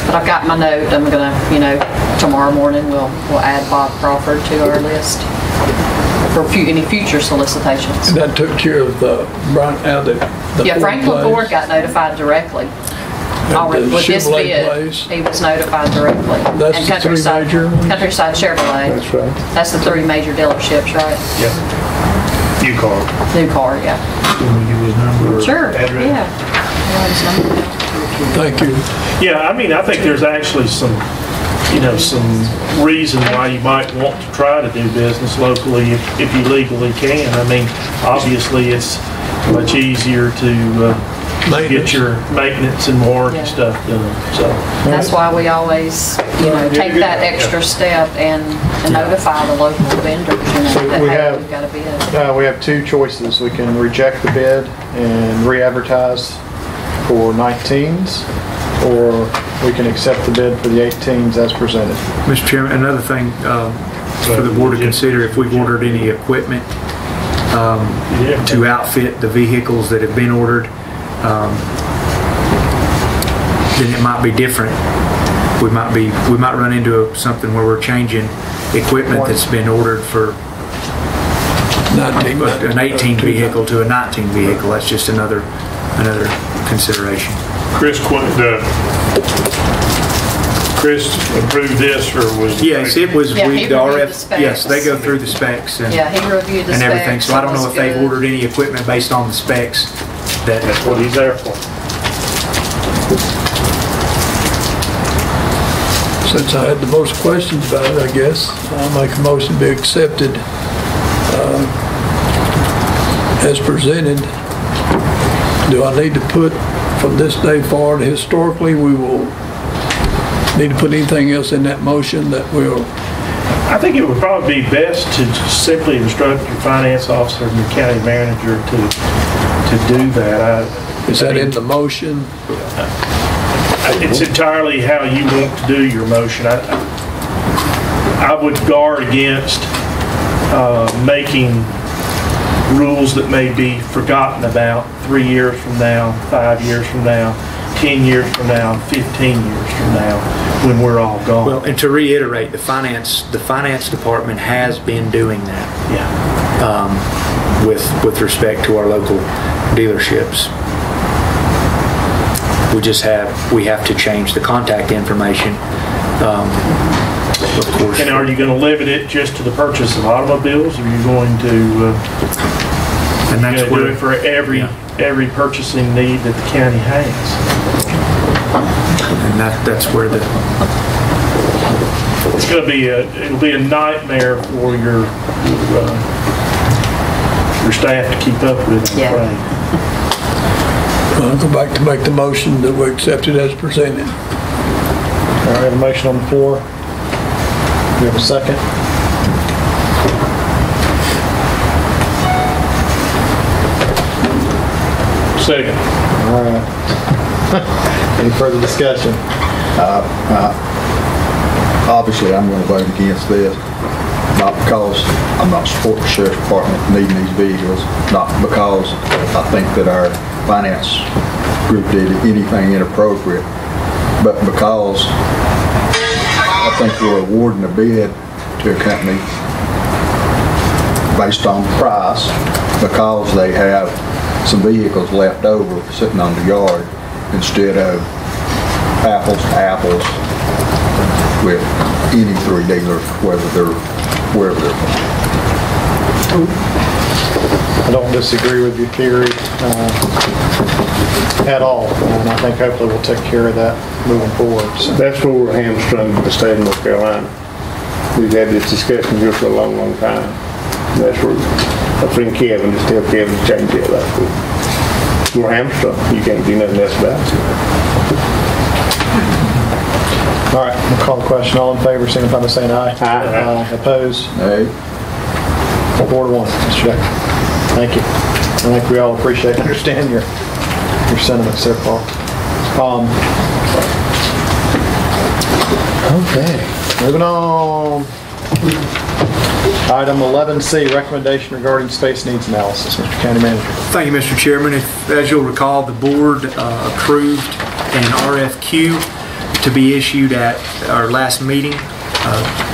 But I've got my note. I'm gonna, tomorrow morning we'll add Bob Crawford to our list for any future solicitations. And that took care of the Franklin Ford got notified directly. Already with this bid, he was notified directly. That's and Countryside Chevrolet. That's right. That's the 3 major dealerships, right? Yeah. New car, yeah. Can we give his number? Sure. Address? Yeah. Thank you. Yeah, I think there's actually some reason why you might want to try to do business locally if you legally can. Obviously it's much easier to get your maintenance and warranty stuff done, so. That's why we always, take that extra step and notify the local vendors, So that, we hey, have- we've got a bid. We have two choices. We can reject the bid and re-advertise for 19s, or we can accept the bid for the 18s as presented. Mr. Chairman, another thing for the board to consider, if we've ordered any equipment to outfit the vehicles that have been ordered, then it might be different. We might run into something where we're changing equipment that's been ordered for an 18 vehicle to a 19 vehicle. That's just another consideration. Chris approved this, or was? Yes, it was. Yeah, he the reviewed RF. the specs. Yes, they go through the specs and Yeah, he reviewed the and specs. everything. So I don't know it if was they've good. ordered any equipment based on the specs. That's what he's there for. Since I had the most questions about it, I guess, I'll make a motion to be accepted as presented. Do I need to put, from this day forward, historically, we will need to put anything else in that motion that will? I think it would probably be best to just simply instruct your finance officer and your county manager to do that. Is that in the motion? It's entirely how you want to do your motion. I would guard against making rules that may be forgotten about 3 years from now, 5 years from now, 10 years from now, 15 years from now, when we're all gone. Well, and to reiterate, the finance department has been doing that. Yeah. With respect to our local dealerships. We have to change the contact information, of course. And are you going to limit it just to the purchase of automobiles, or are you going to and that's do it for every purchasing need that the county has? And that's where it's going to be it'll be a nightmare for your staff to keep up with, I'm afraid. I'll go back to make the motion that we accept it as presented. All right, a motion on the floor. We have a second. Second. All right. Any further discussion? Obviously, I'm going to vote against this, not because I'm not supporting the sheriff's department needing these vehicles, not because I think that our finance group did anything inappropriate, but because I think we're awarding a bid to a company based on price, because they have some vehicles left over sitting on the yard instead of apples to apples with any three dealers, wherever they're from. I don't disagree with your theory at all, and I think hopefully we'll take care of that moving forward. So. That's where we're hamstrung with the state of North Carolina. We've had this discussion here for a long, long time. That's where my friend Kevin, just tell Kevin to change it like that. We're hamstrung. You can't do nothing else about it. All right, we'll call the question. All in favor, signify by saying aye. Aye. Opposed? Nay. 4-1, Mr. Decker. Thank you. I think we all appreciate and understand your sentiments there, Paul. Okay, moving on. Item 11C, recommendation regarding space needs analysis. Mr. County Manager. Thank you, Mr. Chairman. As you'll recall, the board approved an RFQ to be issued at our last meeting.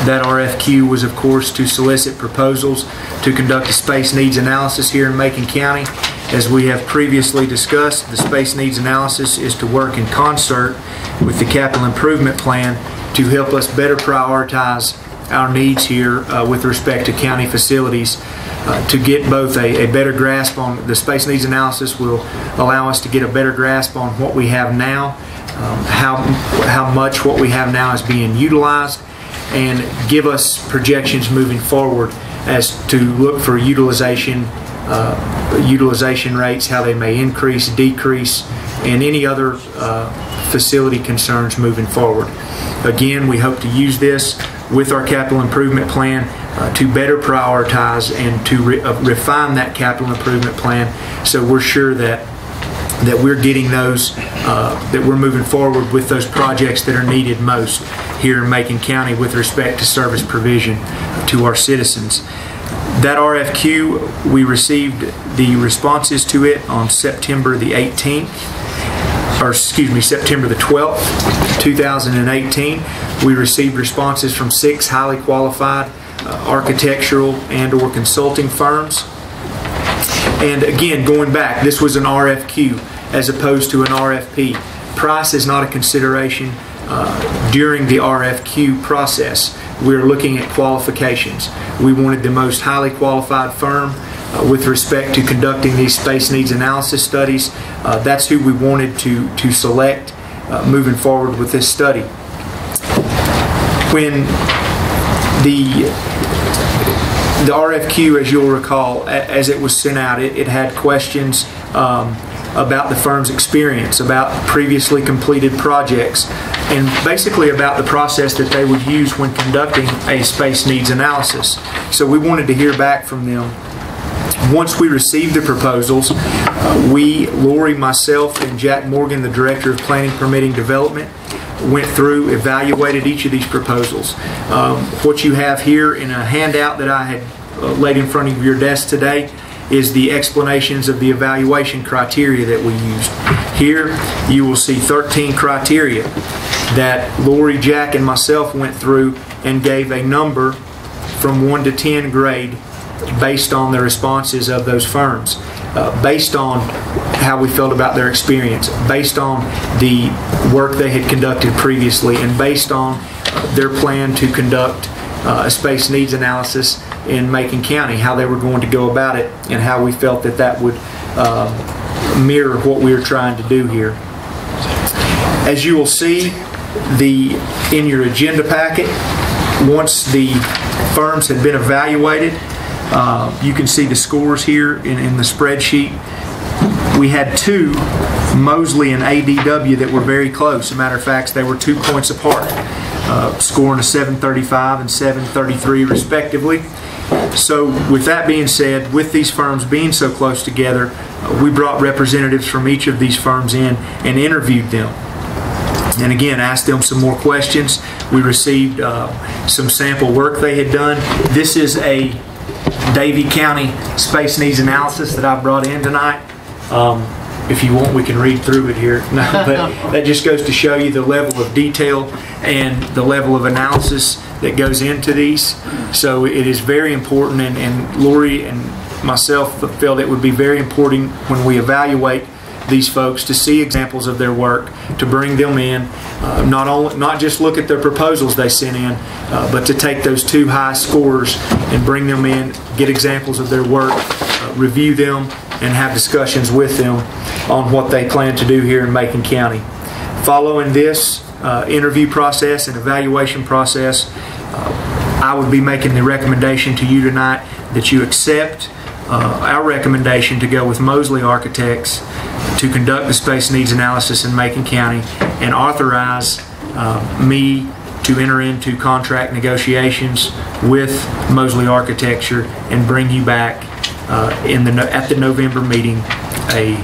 That RFQ was, of course, to solicit proposals to conduct a space needs analysis here in Macon County. As we have previously discussed, the space needs analysis is to work in concert with the capital improvement plan to help us better prioritize our needs here with respect to county facilities. To get both a better grasp on the space needs analysis will allow us to get a better grasp on what we have now, how much what we have now is being utilized, and give us projections moving forward as to look for utilization utilization rates, how they may increase, decrease, and any other facility concerns moving forward. Again, we hope to use this with our capital improvement plan to better prioritize and to refine that capital improvement plan, so we're sure that we're getting those, that we're moving forward with those projects that are needed most here in Macon County with respect to service provision to our citizens. That RFQ, we received the responses to it on September the 18th, or excuse me, September the 12th, 2018. We received responses from 6 highly qualified architectural and or consulting firms. And again, going back, this was an RFQ as opposed to an RFP. Price is not a consideration during the RFQ process. We're looking at qualifications. We wanted the most highly qualified firm with respect to conducting these space needs analysis studies. That's who we wanted to select moving forward with this study. When the RFQ, as you'll recall, as it was sent out, it had questions about the firm's experience, about previously completed projects, and basically about the process that they would use when conducting a space needs analysis. So we wanted to hear back from them. Once we received the proposals, Lori, myself, and Jack Morgan, the Director of Planning, Permitting, Development, went through, evaluated each of these proposals. What you have here in a handout that I had laid in front of your desk today is the explanations of the evaluation criteria that we used. Here you will see 13 criteria that Lori, Jack, and myself went through and gave a number from 1 to 10 grade based on the responses of those firms, based on how we felt about their experience, based on the work they had conducted previously, and based on their plan to conduct a space needs analysis in Macon County, how they were going to go about it, and how we felt that that would mirror what we were trying to do here. As you will see in your agenda packet, once the firms had been evaluated, you can see the scores here in the spreadsheet. We had 2, Mosley and ADW, that were very close. As a matter of fact, they were 2 points apart, scoring a 735 and 733 respectively. So with that being said, with these firms being so close together, we brought representatives from each of these firms in and interviewed them. And again, asked them some more questions. We received some sample work they had done. This is a Davie County space needs analysis that I brought in tonight. If you want, we can read through it here. No, but that just goes to show you the level of detail and the level of analysis that goes into these. So it is very important, and Lori and myself felt it would be very important when we evaluate these folks to see examples of their work, to bring them in, not just look at their proposals they sent in, but to take those 2 high scores and bring them in, get examples of their work, review them, and have discussions with them on what they plan to do here in Macon County. Following this interview process and evaluation process, I would be making the recommendation to you tonight that you accept our recommendation to go with Mosley Architects to conduct the space needs analysis in Macon County, and authorize me to enter into contract negotiations with Mosley Architecture and bring you back at the November meeting a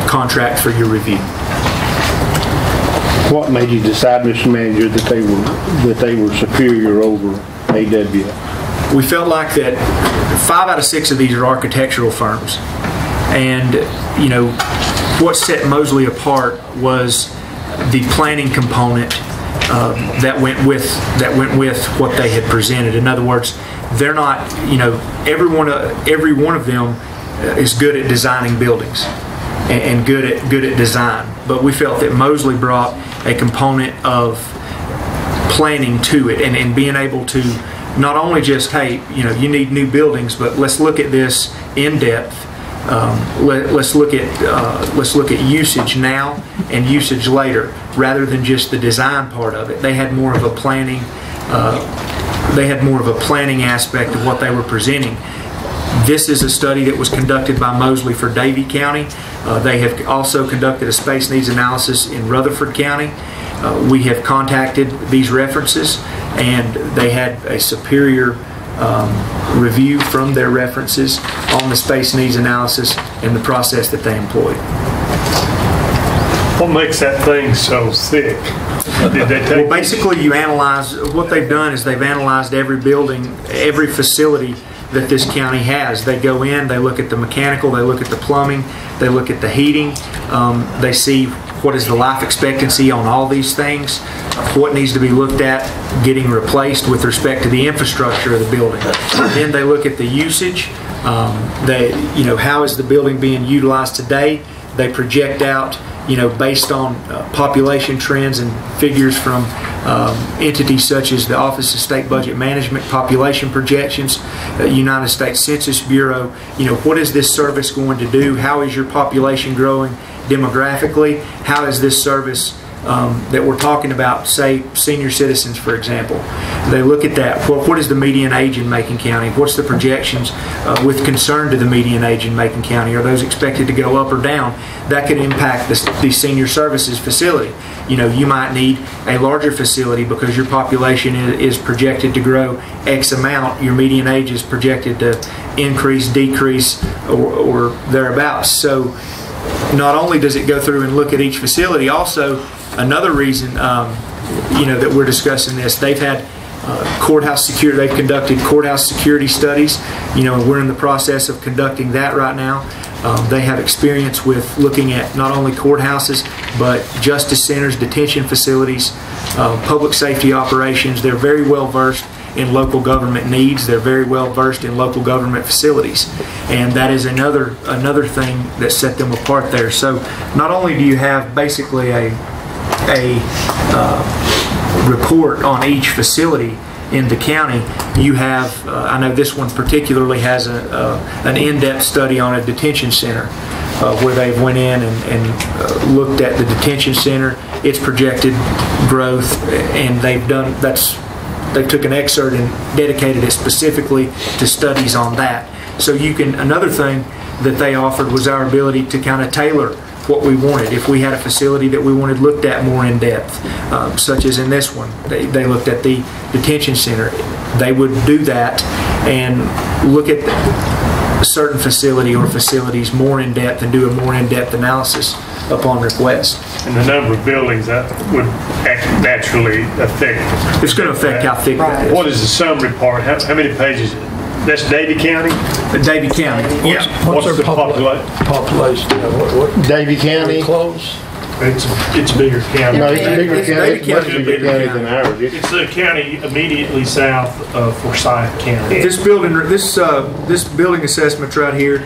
contract for your review. What made you decide, Mr. Manager, that they were superior over AW? We felt like that 5 out of 6 of these are architectural firms, and what set Mosley apart was the planning component that went with what they had presented. In other words, they're not, every one of them is good at designing buildings and good at design. But we felt that Mosley brought a component of planning to it, and being able to not only just, hey, you need new buildings, but let's look at this in depth. Let's look at usage now and usage later, rather than just the design part of it. They had more of a planning. They had more of a planning aspect of what they were presenting. This is a study that was conducted by Mosley for Davie County. They have also conducted a space needs analysis in Rutherford County. We have contacted these references, and they had a superior review from their references on the space needs analysis and the process that they employed. What makes that thing so thick? Did they take? Well, basically, you analyze, what they've done is they've analyzed every building, every facility that this county has. They go in, they look at the mechanical, they look at the plumbing, they look at the heating, they see what is the life expectancy on all these things, what needs to be looked at getting replaced with respect to the infrastructure of the building. Then they look at the usage, how is the building being utilized today. They project out, based on population trends and figures from entities such as the Office of State Budget Management, population projections, United States Census Bureau. What is this service going to do? How is your population growing demographically? How is this service that we're talking about, say, senior citizens, for example? They look at that. What is the median age in Macon County? What's the projections with concern to the median age in Macon County? Are those expected to go up or down? That could impact the senior services facility. You might need a larger facility because your population is projected to grow X amount. Your median age is projected to increase, decrease, or thereabouts. So not only does it go through and look at each facility, also another reason that we're discussing this, they've had courthouse security. They've conducted courthouse security studies. We're in the process of conducting that right now. They have experience with looking at not only courthouses but justice centers, detention facilities, public safety operations. They're very well versed in local government needs. They're very well versed in local government facilities, and that is another thing that set them apart there. So not only do you have basically a report on each facility in the county, you have, I know this one particularly has an in-depth study on a detention center where they've went in and looked at the detention center, its projected growth, and they've took an excerpt and dedicated it specifically to studies on that. So another thing that they offered was our ability to kind of tailor what we wanted. If we had a facility that we wanted looked at more in depth, such as in this one, they looked at the detention center. They would do that and look at a certain facility or facilities more in depth and do a more in-depth analysis upon request. And the number of buildings that would naturally affect. It's going to affect how thick that is. What is the summary part? How many pages? That's Davie County? Davie County. What's the population? Davie County? Close. It's a bigger county. No, it's a bigger county. It's much bigger county than ours. It's the county immediately south of Forsyth County. This building assessment right here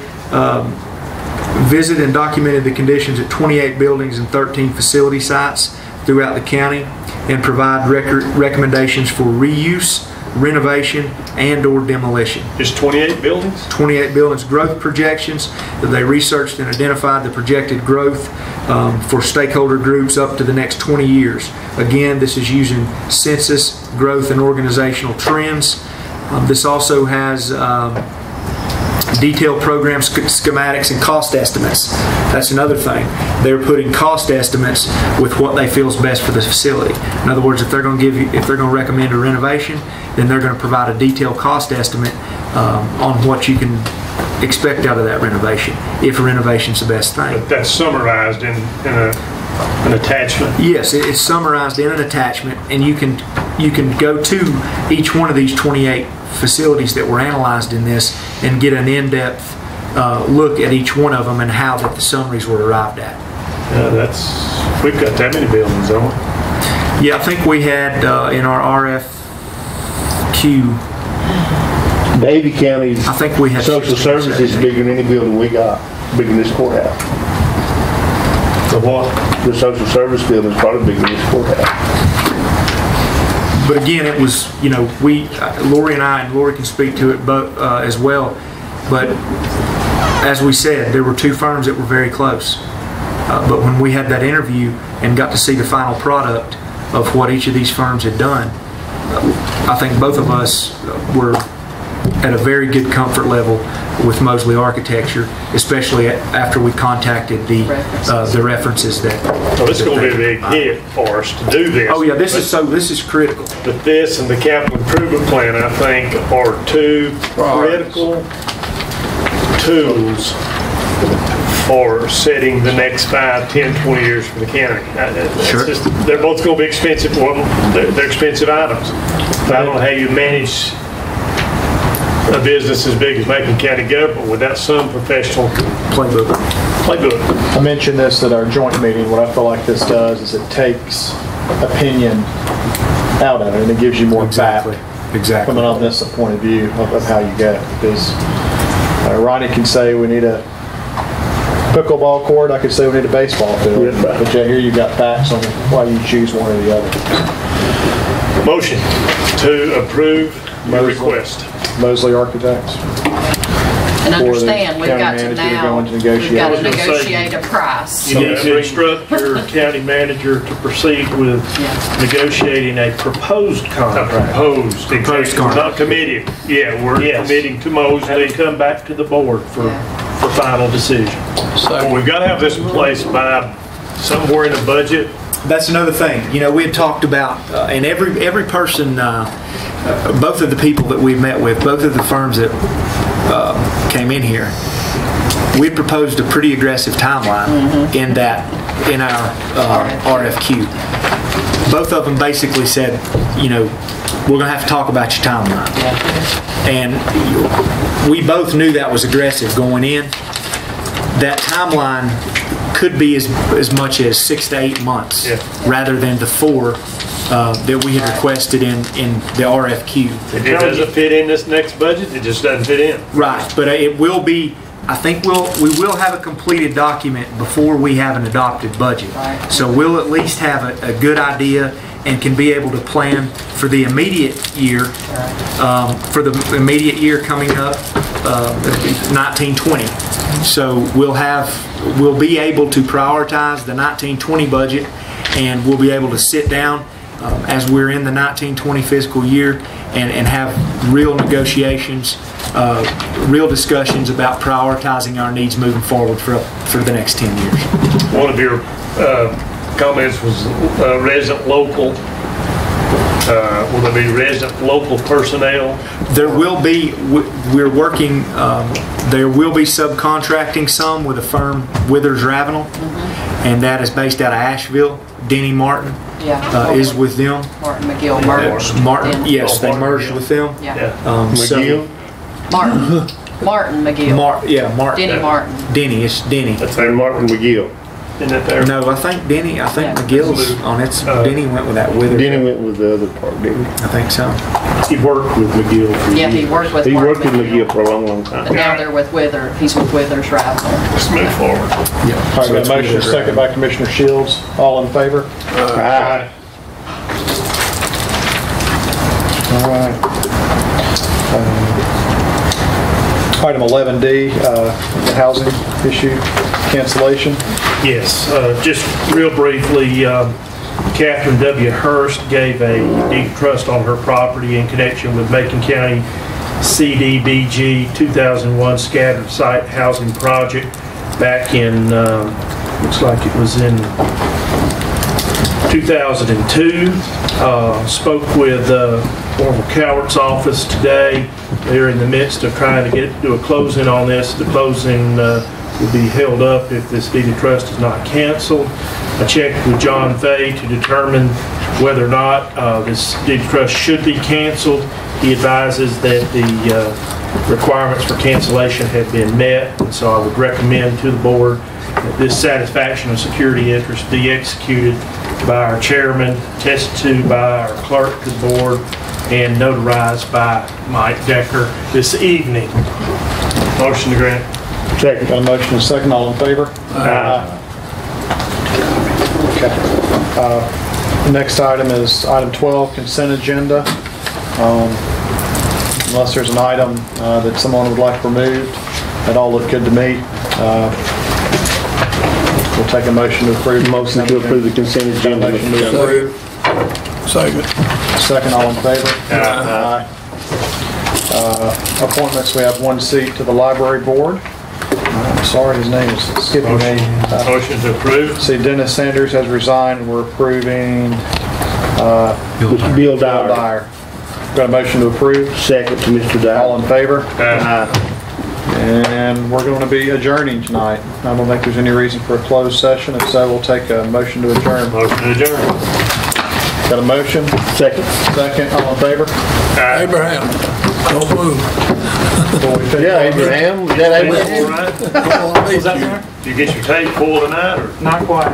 visited and documented the conditions at 28 buildings and 13 facility sites throughout the county and provide recommendations for reuse, renovation, and/or demolition. Just 28 buildings? 28 buildings. Growth projections. They researched and identified the projected growth for stakeholder groups up to the next 20 years. Again, this is using census, growth, and organizational trends. This also has detailed program schematics and cost estimates. That's another thing. They're putting cost estimates with what they feel is best for the facility. In other words, if they're going to recommend a renovation, then they're going to provide a detailed cost estimate on what you can expect out of that renovation, if a renovation's the best thing. But that's summarized in an attachment? Yes, it's summarized in an attachment, and you can go to each one of these 28 facilities that were analyzed in this and get an in-depth look at each one of them and how that the summaries were arrived at. We've got that many buildings, don't we? Yeah, I think we had in our RFQ. Davie County, I think we had social services is bigger than any building we got, bigger than this courthouse. The what? The social service building is probably bigger than this courthouse. But again, it was, Lori and I, and Lori can speak to it both, as well, but as we said, there were two firms that were very close. But when we had that interview and got to see the final product of what each of these firms had done, I think both of us were at a very good comfort level with Mosley Architecture, especially after we contacted the references that. So it's going to be a big hit for us to do this. Oh yeah, this is critical. But this and the capital improvement plan, I think, are two critical tools for setting the next 5, 10, 20 years for the county. Sure. They're both going to be expensive. Well, they're expensive items. But I don't know how you manage a business as big as Macon County government without some professional playbook. I mentioned this at our joint meeting. What I feel like this does is it takes opinion out of it, and it gives you more Exactly. coming on this point of view of how you go. Because Ronnie can say we need a pickleball court, I could say we need a baseball field. But yeah, here you've got facts on why you choose one or the other. Motion to approve your request. Mosley Architects. And understand, we've got to now, we've got to negotiate. negotiate a price. You need to instruct your county manager to proceed with negotiating a proposed contract. Proposed contract. Not committed. Yeah, we're committing to Mosley. And come back to the board for final decision. So we've got to have this in place by somewhere in the budget. That's another thing. You know, we had talked about, and every person, both of the people that we've met with, both of the firms that came in here, we proposed a pretty aggressive timeline in our RFQ. Both of them basically said, you know, we're going to have to talk about your timeline. And we both knew that was aggressive going in. That timeline could be as much as 6 to 8 months rather than the 4 that we had requested in the RFQ. If it doesn't fit in this next budget, it just doesn't fit in. Right, but it will be, I think we will have a completed document before we have an adopted budget. Right. So we'll at least have a good idea and can be able to plan for the immediate year, coming up, 1920. So we'll be able to prioritize the 1920 budget, and we'll be able to sit down as we're in the 1920 fiscal year and have real negotiations, real discussions about prioritizing our needs moving forward for the next 10 years. One of your comments was resident local. Will there be resident local personnel? There will be. We're working. There will be subcontracting some with a firm, Withers Ravenel, and that is based out of Asheville. Denny Martin is with them. Martin McGill merged. Martin, yes, they merged with them. McGill? Martin McGill. Martin. Denny Martin. Denny, it's Denny. That's Martin McGill. Isn't that there? No, I think McGill's on it. Denny went with that Withers. Denny went with the other part, didn't he? I think so. He worked with McGill for years. He worked with He Martin worked with McGill for a long, long time. But now they're with he's with Withers Ravenel. Let's move forward. All right, got a motion, second by Commissioner Shields. All in favor? Aye. All right. Item 11D, the housing issue cancellation. Yes, just real briefly, Catherine W. Hurst gave a deed of trust on her property in connection with Macon County CDBG 2001 Scattered Site Housing Project back in, looks like it was in 2002. Spoke with Orville Cowart's office today. They're in the midst of trying to do a closing on this. The closing will be held up if this deed of trust is not canceled. I checked with John Fay to determine whether or not this deed of trust should be canceled. He advises that the requirements for cancellation have been met, and so I would recommend to the board that this satisfaction of security interest be executed by our chairman, attested to by our clerk to the board, and notarized by Mike Decker this evening. Motion to grant. Second. Got a motion and a second. All in favor? Aye. Okay. Next item is item 12, consent agenda. Unless there's an item that someone would like removed, that all look good to me. We'll take a motion to approve. Motion to approve the consent agenda. Motion to approve. Second. Second, all in favor? Aye. appointments, we have one seat to the library board. I'm sorry, his name is skipping me. Motion to approve. See, Dennis Sanders has resigned, and we're approving Bill Dyer. Got a motion to approve? Second to Mr. Dyer. All in favor? Aye. And we're going to be adjourning tonight. I don't think there's any reason for a closed session. If so, we'll take a motion to adjourn. Motion to adjourn. Got a motion? Second. Second, all in favor? Abraham, don't move. Yeah, Abraham. Is that Abraham? All right. You get your tape full tonight, or? Not quite.